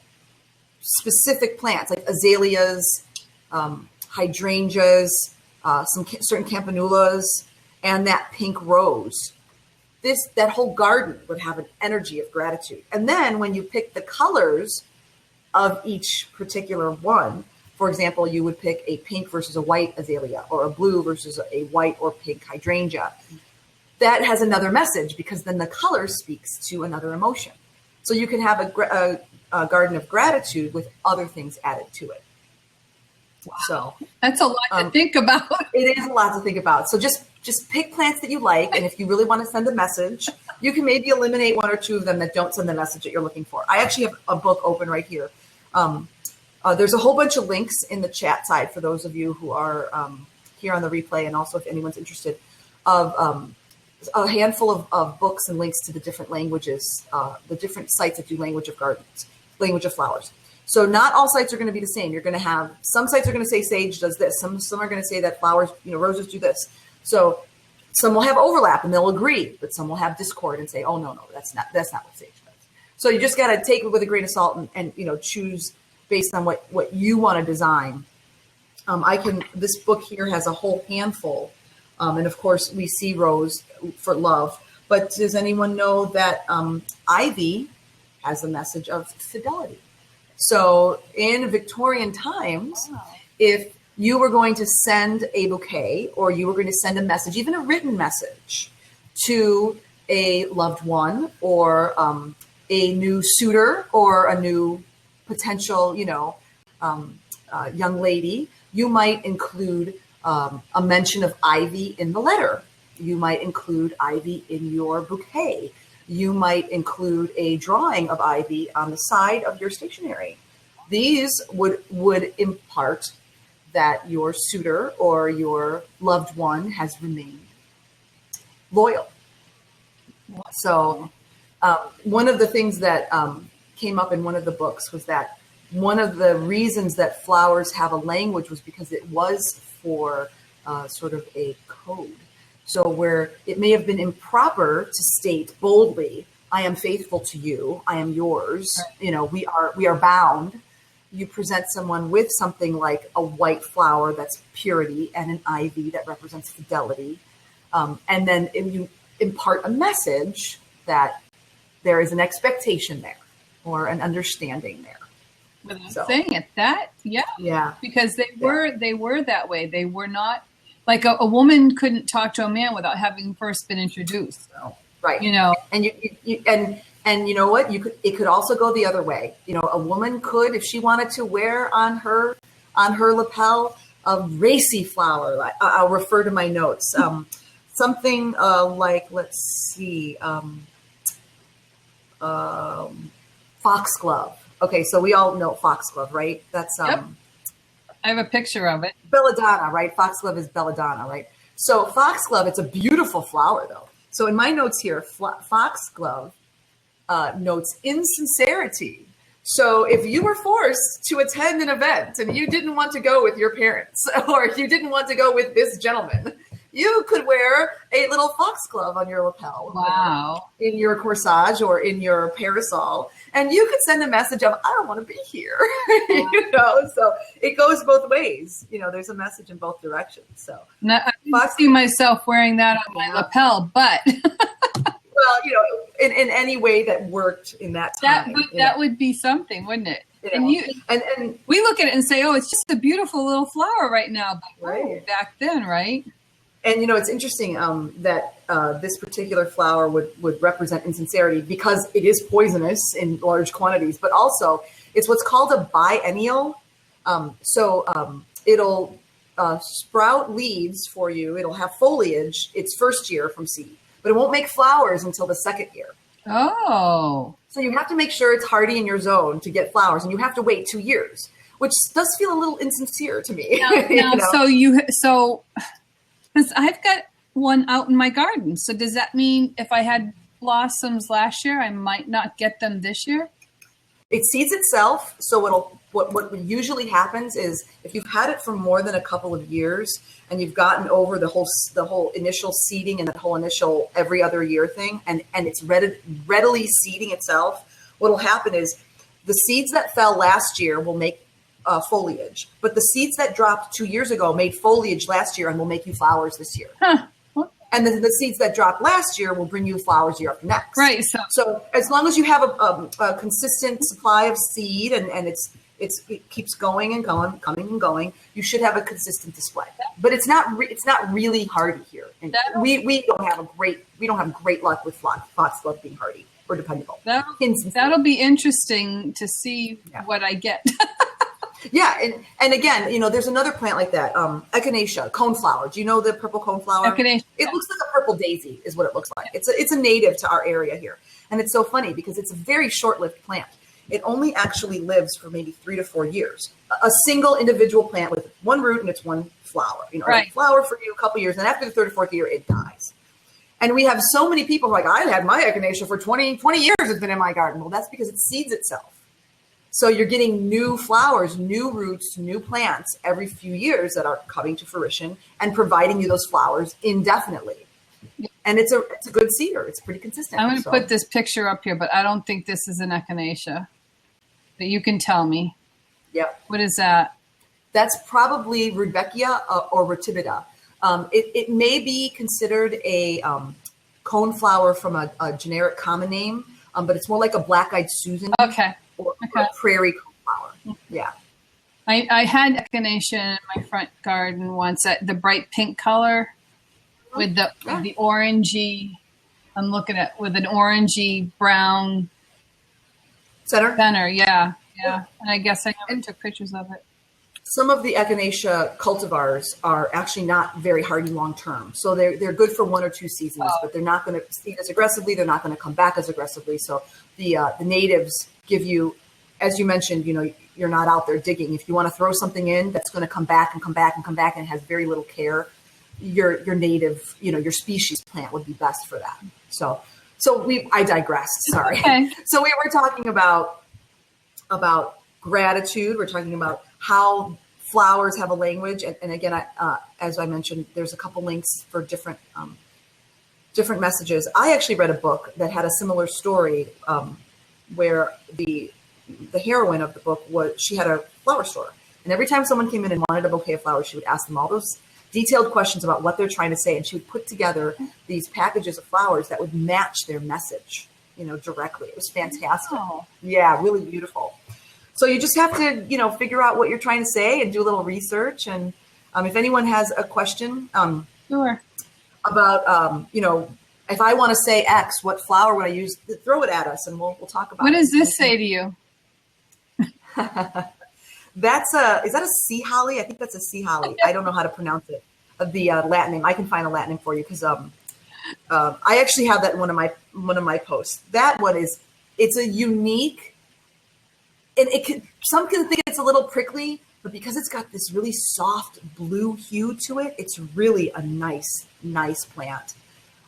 specific plants like azaleas, hydrangeas, certain campanulas, and that pink rose, that whole garden would have an energy of gratitude. And then when you pick the colors of each particular one, for example, you would pick a pink versus a white azalea, or a blue versus a white or pink hydrangea. That has another message because then the color speaks to another emotion. So you can have a garden of gratitude with other things added to it. Wow. So that's a lot to think about. It is a lot to think about. So just pick plants that you like, and if you really want to send a message, you can maybe eliminate 1 or 2 of them that don't send the message that you're looking for. I actually have a book open right here. There's a whole bunch of links in the chat side for those of you who are here on the replay, and also if anyone's interested, of a handful of books and links to the different languages, the different sites that do language of gardens, language of flowers. So not all sites are going to be the same. You're going to have, some sites are going to say sage does this. Some are going to say that flowers, roses do this. So some will have overlap and they'll agree, but some will have discord and say, oh, no, that's not what sage does. So you just got to take it with a grain of salt and choose based on what you want to design. This book here has a whole handful. And of course we see rose for love, but does anyone know that ivy has a message of fidelity? So in Victorian times, if you were going to send a bouquet or you were going to send a message, even a written message to a loved one or a new suitor or a new potential, young lady, you might include a mention of ivy in the letter. You might include ivy in your bouquet. you might include a drawing of ivy on the side of your stationery. These would impart that your suitor or your loved one has remained loyal. So one of the things that came up in one of the books was that one of the reasons that flowers have a language was because it was for sort of a code. So where it may have been improper to state boldly, I am faithful to you, I am yours, you know, we are bound. You present someone with something like a white flower that's purity and an ivy that represents fidelity. And then you impart a message that there is an expectation there or an understanding there. Without saying it, yeah, because they were that way. They were not like a woman couldn't talk to a man without having first been introduced. So, right, you know, and you know what, it could also go the other way. You know, a woman could, if she wanted to, wear on her lapel a racy flower. I'll refer to my notes. Something like, let's see, foxglove. Okay, so we all know foxglove, right? That's yep. I have a picture of it. Belladonna, right? Foxglove is belladonna, right? So foxglove, it's a beautiful flower, though. So in my notes here, foxglove notes insincerity. So if you were forced to attend an event and you didn't want to go with your parents, or you didn't want to go with this gentleman, you could wear a little foxglove on your lapel. Wow. In your corsage or in your parasol. And you could send a message of, I don't want to be here. You know, so it goes both ways. You know, there's a message in both directions. So now, I can see myself wearing that on my lapel, but well, you know, in any way that worked in that time. That would be something, wouldn't it? You know, and we look at it and say, oh, it's just a beautiful little flower right now. But right. Back then, right? And, you know, it's interesting that this particular flower would represent insincerity because it is poisonous in large quantities, but also it's what's called a biennial. It'll sprout leaves for you. It'll have foliage its first year from seed, but it won't make flowers until the second year. Oh. So you have to make sure it's hardy in your zone to get flowers, and you have to wait 2 years, which does feel a little insincere to me. Now, so because I've got one out in my garden. So does that mean if I had blossoms last year, I might not get them this year? It seeds itself. So what usually happens is if you've had it for more than a couple of years and you've gotten over the whole initial seeding and the whole initial every other year thing, and it's readily seeding itself, what'll happen is the seeds that fell last year will make foliage, but the seeds that dropped 2 years ago made foliage last year and will make you flowers this year. Huh. And then the seeds that dropped last year will bring you flowers year after next. Right. So as long as you have a consistent supply of seed and it keeps going and going, coming and going, you should have a consistent display. But it's not really hardy here. And we don't have great luck with foxglove being hardy or dependable. That'll be interesting to see what I get. Yeah, and again, you know, there's another plant like that, echinacea, coneflower. Do you know the purple coneflower? Echinacea. It looks like a purple daisy, is what it looks like. It's a native to our area here, and it's so funny because it's a very short-lived plant. It only actually lives for maybe 3 to 4 years. A single individual plant with one root and it's one flower. You know, right. It's a flower for you a couple years, and after the 3rd or 4th year, it dies. And we have so many people who are like, I had my echinacea for 20 years. It's been in my garden. Well, that's because it seeds itself. So you're getting new flowers, new roots, new plants every few years that are coming to fruition and providing you those flowers indefinitely. And it's a good cedar. It's pretty consistent. I'm going to put this picture up here, but I don't think this is an echinacea. But you can tell me. Yep. What is that? That's probably Rudbeckia or Rotibida. It may be considered a coneflower from a generic common name, but it's more like a black-eyed Susan. Okay. Or prairie coneflower. Yeah. I had echinacea in my front garden once, the bright pink color with the orangey. I'm looking at with an orangey brown center. Yeah. And I guess I never took pictures of it. some of the echinacea cultivars are actually not very hardy long term. So they're good for 1 or 2 seasons, but they're not going to seed as aggressively. They're not going to come back as aggressively. So the natives give you, as you mentioned, you're not out there digging. If you want to throw something in that's going to come back and come back and come back and has very little care, your native, your species plant would be best for that. So I digressed. Sorry. Okay. So we were talking about gratitude. We're talking about how flowers have a language. And again, as I mentioned, there's a couple links for different messages. I actually read a book that had a similar story where the heroine of the book she had a flower store. And every time someone came in and wanted a bouquet of flowers, she would ask them all those detailed questions about what they're trying to say. And she would put together these packages of flowers that would match their message, directly. It was fantastic. Oh. Yeah, really beautiful. So you just have to, figure out what you're trying to say and do a little research. And if anyone has a question sure. about, if I want to say X, what flower would I use? Throw it at us and we'll talk about it. What does this say to you? Is that a sea holly? I think that's a sea holly. I don't know how to pronounce it. The Latin name. I can find a Latin name for you because I actually have that in one of my posts. That one it's a unique, and some can think it's a little prickly, but because it's got this really soft blue hue to it, it's really a nice plant.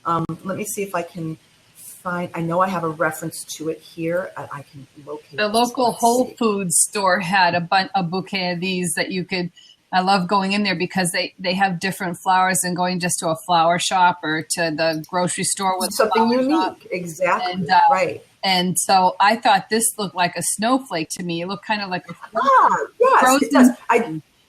Let me see if I can find. I know I have a reference to it here. I can locate the local Whole Foods store had a bouquet of these that you could. I love going in there because they have different flowers than going just to a flower shop or to the grocery store with something unique. Shop. Exactly. And, right. And so I thought this looked like a snowflake to me. It looked kind of like a yes, frozen. It does.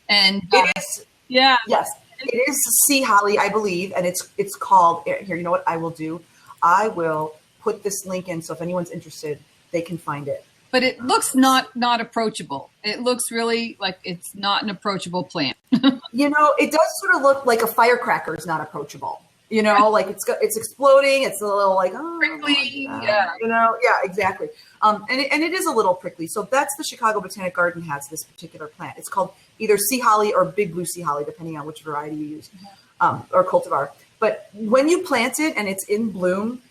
And it is. Yeah. Yes, it is sea holly, I believe, and it's called here. You know what I will do? I will put this link in so if anyone's interested, they can find it. But it looks not approachable. It looks really like it's not an approachable plant. It does sort of look like a firecracker is not approachable. Like it's exploding. It's a little like, prickly. Yeah. Yeah, exactly. And it is a little prickly. So that's the Chicago Botanic Garden has this particular plant. It's called either sea holly or big blue sea holly, depending on which variety you use, or cultivar. But when you plant it and it's in bloom,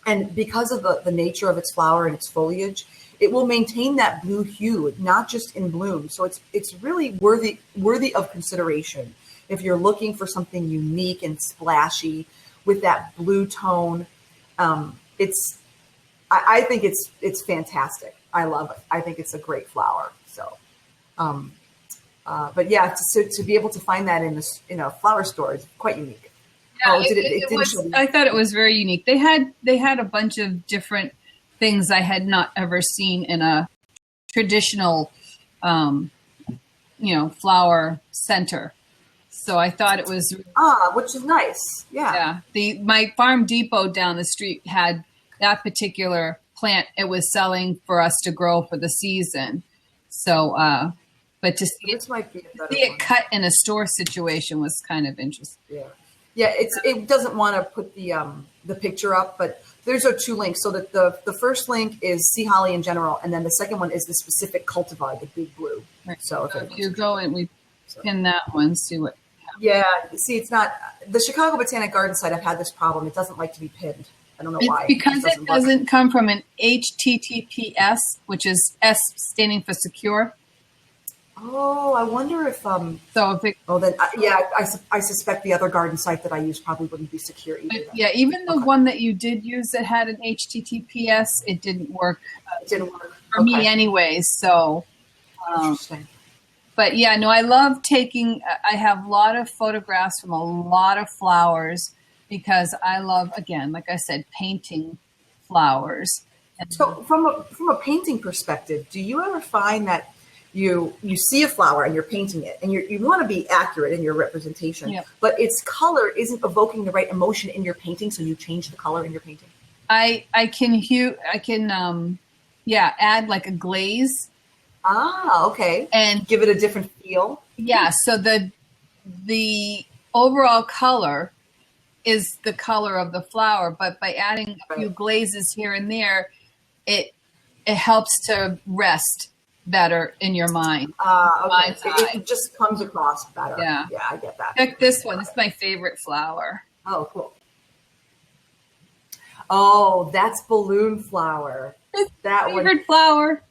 and because of the nature of its flower and its foliage, it will maintain that blue hue, not just in bloom. So it's really worthy of consideration if you're looking for something unique and splashy with that blue tone. I think it's fantastic. I love it. I think it's a great flower. So, but yeah, to be able to find that in a flower store is quite unique. Yeah, I thought it was very unique. They had a bunch of different things I had not ever seen in a traditional, flower center. So I thought it was which is nice. Yeah. Yeah. My Farm Depot down the street had that particular plant. It was selling for us to grow for the season. So, but to see it cut in a store situation was kind of interesting. Yeah. Yeah, it doesn't want to put the picture up, but there's our 2 links. So that the first link is sea holly in general, and then the second one is the specific cultivar, the big blue. Right. So if you go and we pin that one, see what happens. Yeah, see, it's not the Chicago Botanic Garden site. I've had this problem; it doesn't like to be pinned. I don't know why. Because it doesn't come from an HTTPS, which is S standing for secure. Oh, I wonder if I suspect the other garden site that I use probably wouldn't be secure either. Yeah, even the one that you did use that had an HTTPS, it didn't work. It didn't work for me, anyways. So, interesting. But yeah, no, I love taking. I have a lot of photographs from a lot of flowers because I love, again, like I said, painting flowers. And so, from a painting perspective, do you ever find that you see a flower and you're painting it and you want to be accurate in your representation, but its color isn't evoking the right emotion in your painting, so you change the color in your painting? I can add like a glaze. Okay. And give it a different feel. Yeah, so the overall color is the color of the flower, but by adding a few glazes here and there, it helps to rest better in your mind. Okay. Mind's eye. It just comes across better. Yeah. Yeah, I get that. Check this one. This is my favorite flower. Oh, cool. Oh, that's balloon flower. It's That my one. favorite flower.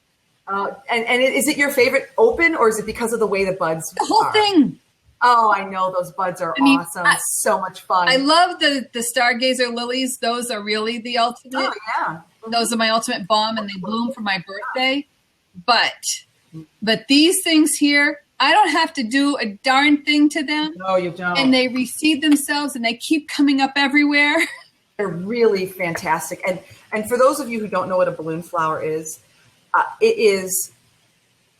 And is it your favorite open, or is it because of the way the buds The whole are? thing. Oh, I know. Those buds are awesome. So much fun. I love the stargazer lilies. Those are really the ultimate. Oh, yeah. Those are my ultimate bomb, and they bloom for my birthday. But these things here, I don't have to do a darn thing to them. No, you don't. And they reseed themselves, and they keep coming up everywhere. They're really fantastic. And for those of you who don't know what a balloon flower is, it is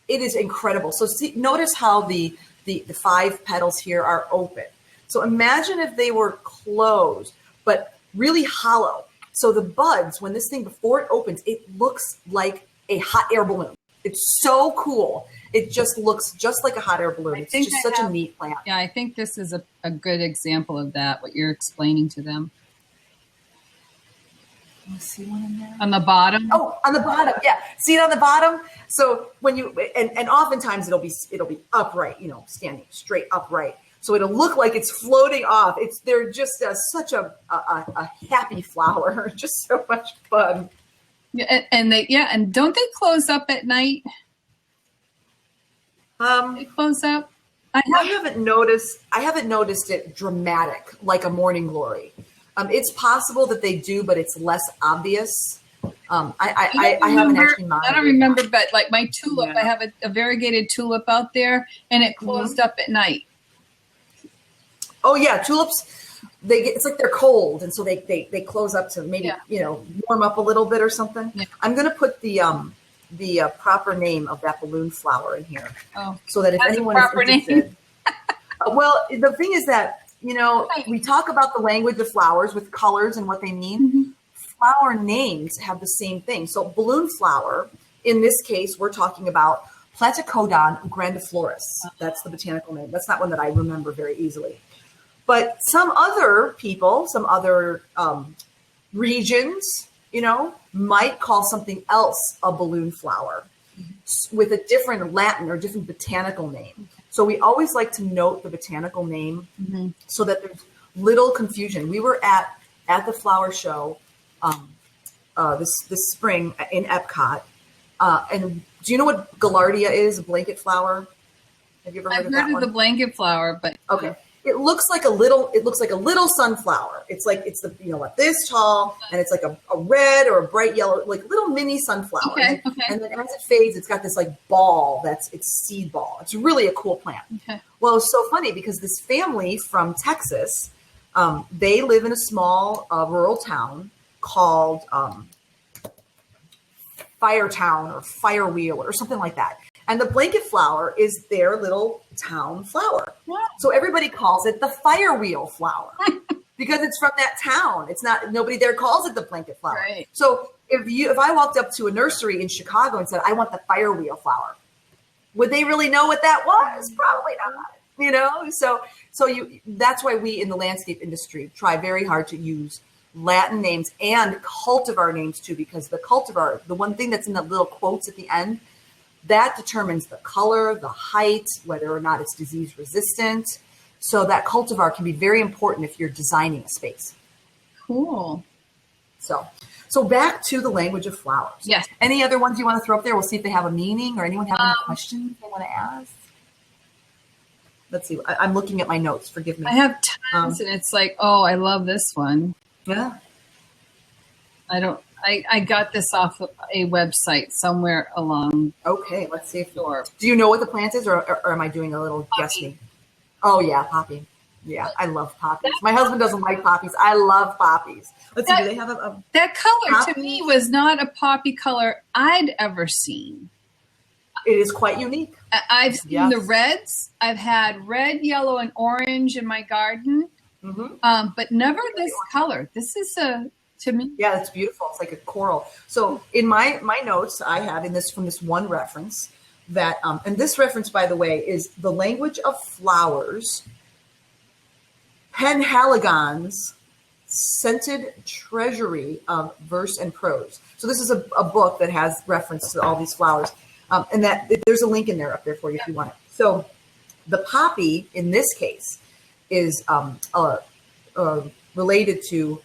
incredible. So notice how the 5 petals here are open. So imagine if they were closed, but really hollow. So the buds, when this thing, before it opens, it looks like a hot air balloon. It's so cool. It just looks just like a hot air balloon. It's just such a neat plant. Yeah, I think this is a good example of that, what you're explaining to them. You see one in there? On the bottom? Oh, on the bottom. Yeah. See it on the bottom? So when you, and oftentimes it'll be upright, standing straight upright. So it'll look like it's floating off. They're just such a happy flower. Just so much fun. Yeah, and don't they close up at night? They close up. I haven't noticed it dramatic like a morning glory. It's possible that they do, but it's less obvious. I haven't actually monitored. I don't remember, but like my tulip, I have a variegated tulip out there, and it closed up at night. Oh yeah, tulips. It's like they're cold, and so they close up to maybe warm up a little bit or something. Yeah. I'm going to put the proper name of that balloon flower in here, so that if anyone is interested. Well, the thing is that we talk about the language of flowers with colors and what they mean. Mm-hmm. Flower names have the same thing. So balloon flower, in this case, we're talking about Platycodon grandiflorus. That's the botanical name. That's not one that I remember very easily. But some other people, some other regions, might call something else a balloon flower with a different Latin or different botanical name. So we always like to note the botanical name so that there's little confusion. We were at the flower show this spring in Epcot. And do you know what Gaillardia is, a blanket flower? Have you ever heard of that one? I've heard of the blanket flower, but... Okay. It looks like a little sunflower. It's like like this tall, and it's like a red or a bright yellow, like little mini sunflower. Okay. And then as it fades, it's got this like ball it's seed ball. It's really a cool plant. Okay. Well, it's so funny because this family from Texas, they live in a small rural town called Firetown or Firewheel or something like that. And the blanket flower is their little town flower. Wow. So everybody calls it the firewheel flower because it's from that town. It's not, nobody there calls it the blanket flower. Right. So if I walked up to a nursery in Chicago and said, I want the firewheel flower, would they really know what that was? Probably not, So that's why we in the landscape industry try very hard to use Latin names and cultivar names too, because the cultivar, the one thing that's in the little quotes at the end, that determines the color, the height, whether or not it's disease resistant. So that cultivar can be very important if you're designing a space. Cool. So back to the language of flowers. Yes. Any other ones you want to throw up there? We'll see if they have a meaning or anyone have any questions they want to ask. Let's see. I'm looking at my notes. Forgive me. I have tons, and it's like, oh, I love this one. Yeah. I got this off of a website somewhere along. Okay, let's see if door. Do you know what the plant is, or am I doing a little guessing? Oh yeah, poppy. Yeah, I love poppies. My husband doesn't like poppies. I love poppies. Let's see. Do they have a that color poppy? To me was not a poppy color I'd ever seen. It is quite unique. I've seen the reds. I've had red, yellow, and orange in my garden, but never this color. This is to me. Yeah, it's beautiful. It's like a coral. So in my notes, I have from this one reference that, and this reference, by the way, is the language of flowers, Penhaligon's scented treasury of verse and prose. So this is a book that has reference to all these flowers. And that there's a link in there up there for you if you want it. So the poppy in this case is related to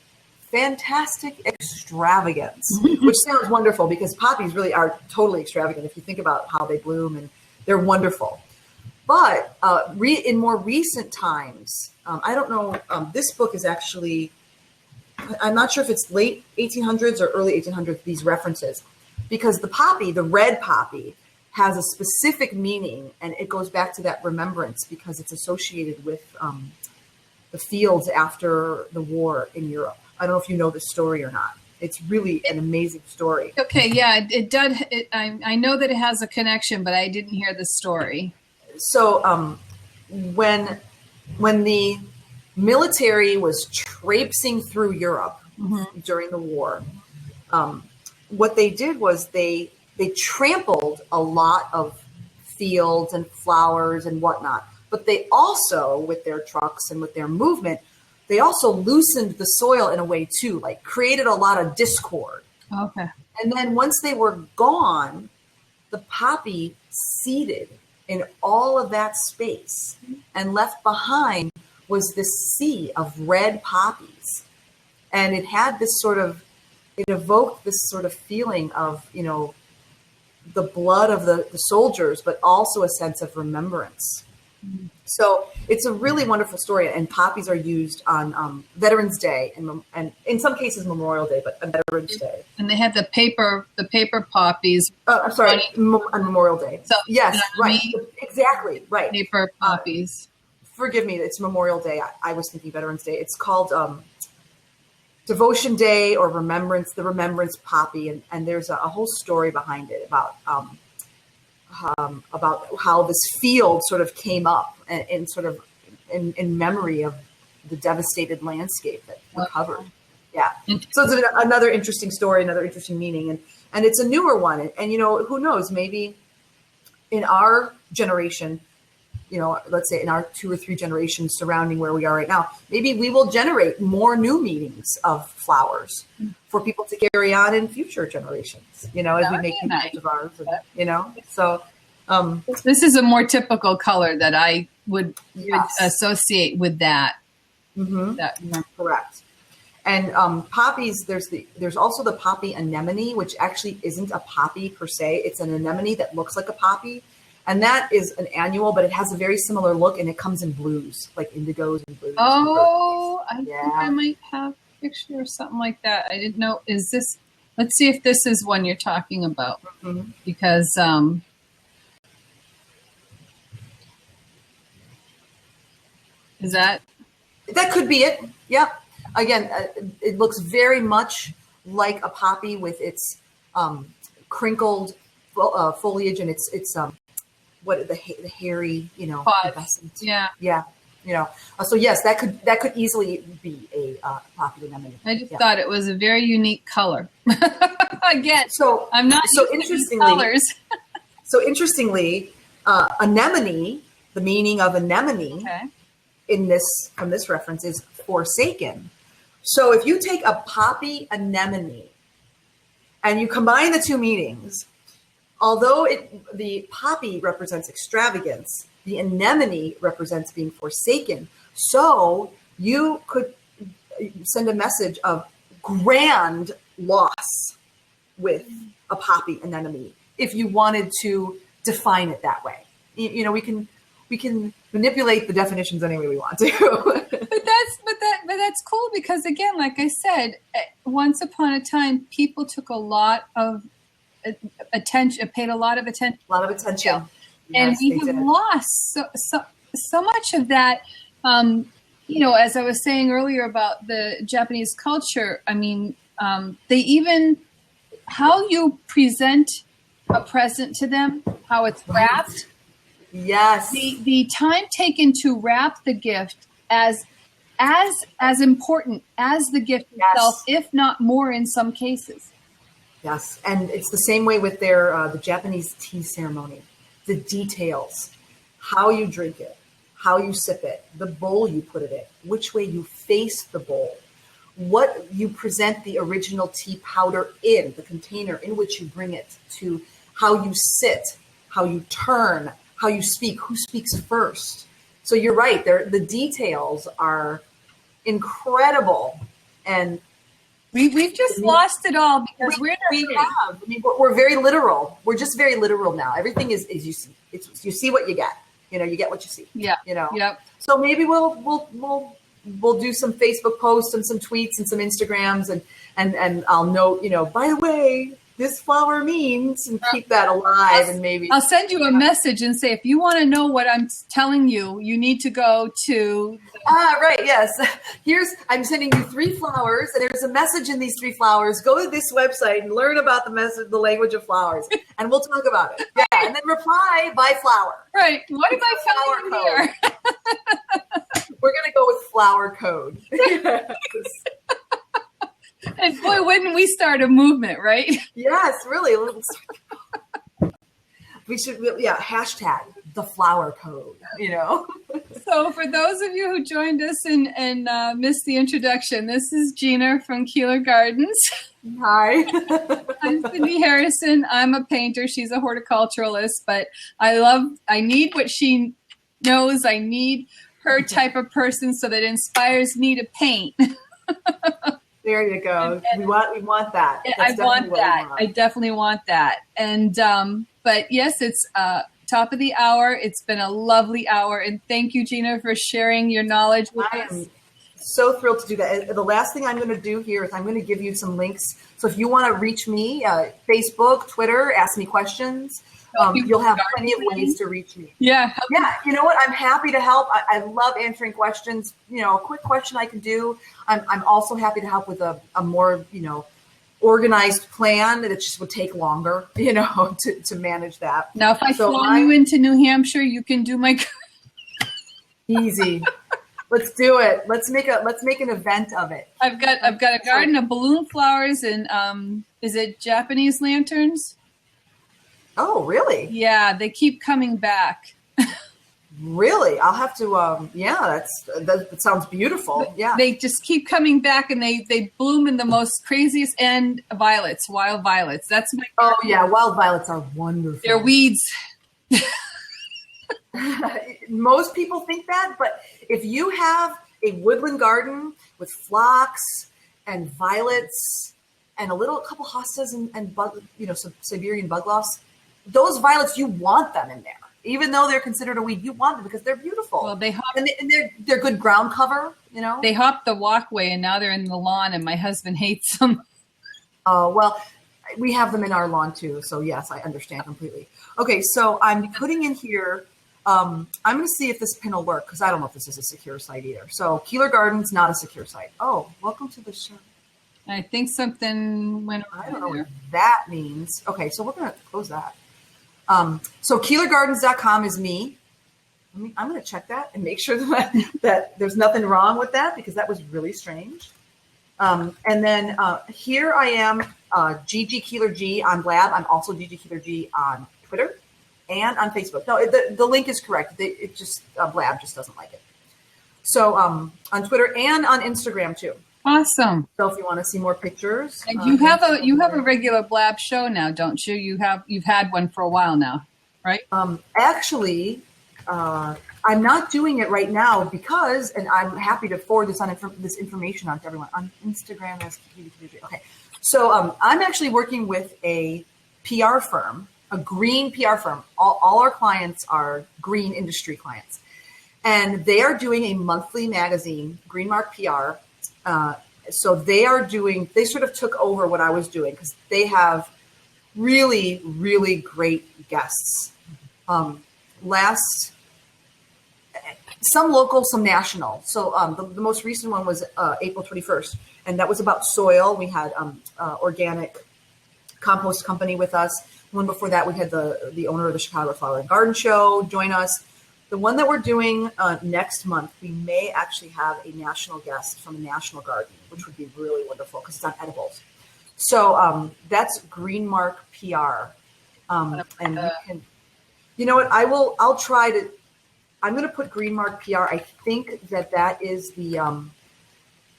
fantastic extravagance, which sounds wonderful because poppies really are totally extravagant if you think about how they bloom, and they're wonderful. But in more recent times, I don't know, this book is actually, I'm not sure if it's late 1800s or early 1800s, these references, because the poppy, the red poppy, has a specific meaning, and it goes back to that remembrance because it's associated with the fields after the war in Europe. I don't know if you know the story or not. It's really an amazing story. Okay, yeah, it does. I know that it has a connection, but I didn't hear the story. So when the military was traipsing through Europe during the war, what they did was they trampled a lot of fields and flowers and whatnot. But they also, with their trucks and with their movement, they also loosened the soil in a way too, like created a lot of discord. Okay. And then once they were gone, the poppy seeded in all of that space, and left behind was this sea of red poppies. And it had this sort of, it evoked this sort of feeling of, you know, the blood of the soldiers, but also a sense of remembrance. Mm-hmm. So it's a really wonderful story, and poppies are used on Veterans Day and in some cases Memorial Day, but on Veterans Day. And they had the paper poppies. I'm sorry, on Memorial Day. So, yes, right, exactly, right. Paper poppies. Forgive me, it's Memorial Day. I was thinking Veterans Day. It's called Devotion Day or Remembrance, the Remembrance Poppy, and there's a whole story behind it about how this field sort of came up and sort of in memory of the devastated landscape that we covered. Yeah. So it's another interesting story, another interesting meaning. And it's a newer one. And, you know, who knows, maybe in our generation, you know, let's say in our 2 or 3 generations surrounding where we are right now, maybe we will generate more new meanings of flowers for people to carry on in future generations, you know, as we make new cultivars, you know, so. This is a more typical color that I would associate with that. Mm-hmm. Correct. And poppies, there's also the poppy anemone, which actually isn't a poppy per se. It's an anemone that looks like a poppy. And that is an annual, but it has a very similar look, and it comes in blues, like indigos and blues. Oh, I think I might have a picture or something like that. I didn't know. Is this, let's see if this is one you're talking about. Mm-hmm. Because is that could be it. Yep. Again, it looks very much like a poppy with its crinkled foliage and its what the hairy, you know, yeah, you know. So yes, that could easily be a poppy anemone. I just thought it was a very unique color. Again, so I'm not so interestingly colors. So interestingly, anemone, the meaning of anemone from this reference is forsaken. So if you take a poppy anemone and you combine the two meanings, although the poppy represents extravagance, the anemone represents being forsaken. So you could send a message of grand loss with a poppy anemone if you wanted to define it that way. You know, we can manipulate the definitions any way we want to. but that's cool because, again, like I said, once upon a time, people took a lot of attention, paid a lot of attention. Yeah. And we have lost so much of that. You know, as I was saying earlier about the Japanese culture, I mean, they even, how you present a present to them, how it's wrapped. Yes. The time taken to wrap the gift as important as the gift itself, if not more in some cases. Yes, and it's the same way with their the Japanese tea ceremony. The details, how you drink it, how you sip it, the bowl you put it in, which way you face the bowl, what you present the original tea powder in, the container in which you bring it to how you sit, how you turn, how you speak, who speaks first. So you're right. The details are incredible. And we've just lost it all because we have. I mean, we're very literal. We're just very literal now. Everything is you see. You see what you get. You get what you see. Yeah. Yep. So maybe we'll do some Facebook posts and some tweets and some Instagrams and I'll note, by the way, this flower means, and keep that alive. And maybe I'll send you a message and say, if you want to know what I'm telling you, you need to go to. Right. Yes. I'm sending you 3 flowers, and there's a message in these 3 flowers. Go to this website and learn about the language of flowers, and we'll talk about it. Yeah. And then reply by flower. Right. What am I telling you here? We're going to go with flower code. And boy, wouldn't we start a movement, right? Yes, really. We should, hashtag the flower code, So for those of you who joined us and missed the introduction, this is Gina from Keeler Gardens. Hi. I'm Cindy Harrison. I'm a painter. She's a horticulturalist, but I need what she knows. I need her type of person so that inspires me to paint. There you go. We want that. I want that. I definitely want that. And but yes, it's top of the hour. It's been a lovely hour, and thank you, Gina, for sharing your knowledge with us. I am so thrilled to do that. The last thing I'm going to do here is I'm going to give you some links. So if you want to reach me, Facebook, Twitter, ask me questions. You'll have plenty of ways to reach me. Yeah. Yeah. You know what? I'm happy to help. I love answering questions. A quick question I can do. I'm also happy to help with a more, organized plan that just would take longer, to manage that. Now, if I fly you into New Hampshire, you can do my. Easy. Let's do it. Let's make an event of it. I've got a garden of balloon flowers and is it Japanese lanterns? Oh, really? Yeah, they keep coming back. Really? I'll have to, that sounds beautiful. Yeah. They just keep coming back, and they bloom in the most craziest, and wild violets. That's my garden. Oh, yeah, wild violets are wonderful. They're weeds. Most people think that, but if you have a woodland garden with phlox and violets and a couple hostas and bug, some Siberian bug loss, those violets, you want them in there. Even though they're considered a weed, you want them because they're beautiful. Well, they hop, and they're good ground cover, They hop the walkway, and now they're in the lawn, and my husband hates them. Oh, well, we have them in our lawn too. So yes, I understand completely. Okay, so I'm putting in here, I'm going to see if this pin will work because I don't know if this is a secure site either. So Keeler Gardens, not a secure site. Oh, welcome to the show. I think something went over I don't know there. what that means. Okay, so we're going to close that. So KeelerGardens.com is me. I'm going to check that and make sure that there's nothing wrong with that because that was really strange. And then here I am, Gigi Keeler G on Blab. I'm also Gigi Keeler G on Twitter and on Facebook. No, the link is correct. It just Blab just doesn't like it. So on Twitter and on Instagram too. Awesome. So if you want to see more pictures, and you have a regular Blab show now, don't you? You've had one for a while now, right? Actually, I'm not doing it right now because, and I'm happy to forward this information on to everyone on Instagram. Okay, so I'm actually working with a PR firm, a green PR firm. All our clients are green industry clients, and they are doing a monthly magazine, Greenmark PR. So they sort of took over what I was doing because they have really, really great guests. Some local, some national. So the most recent one was April 21st, and that was about soil. We had organic compost company with us. The one before that, we had the owner of the Chicago Flower and Garden Show join us. The one that we're doing next month, we may actually have a national guest from a national garden, which would be really wonderful because it's on edibles. So that's Greenmark PR. And you can, you know what, I'll try to, I'm going to put Greenmark PR. I think that is the,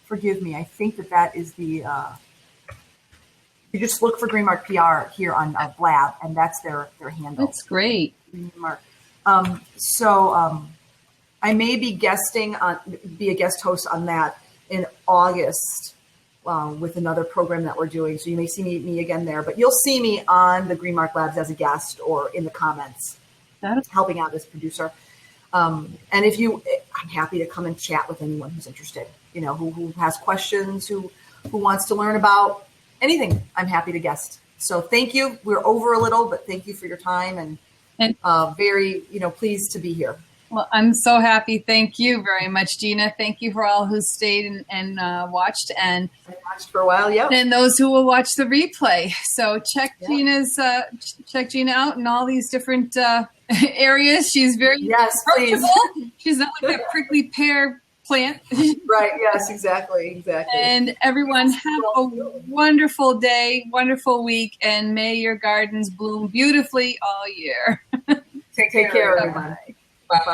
forgive me, I think that is the You just look for Greenmark PR here on Blab, and that's their handle. That's great. Greenmark. I may be be a guest host on that in August with another program that we're doing. So you may see me again there, but you'll see me on the Greenmark Labs as a guest or in the comments, helping out as producer. And I'm happy to come and chat with anyone who's interested, who has questions, who wants to learn about anything. I'm happy to guest. So thank you. We're over a little, but thank you for your time and very, pleased to be here. Well, I'm so happy. Thank you very much, Gina. Thank you for all who stayed and watched. And I watched for a while, yep. And those who will watch the replay. So check Gina out in all these different areas. She's very approachable. She's not like that prickly pear plant. Right. Yes, exactly. And everyone have a wonderful day, wonderful week, and may your gardens bloom beautifully all year. Take care, everyone. Bye.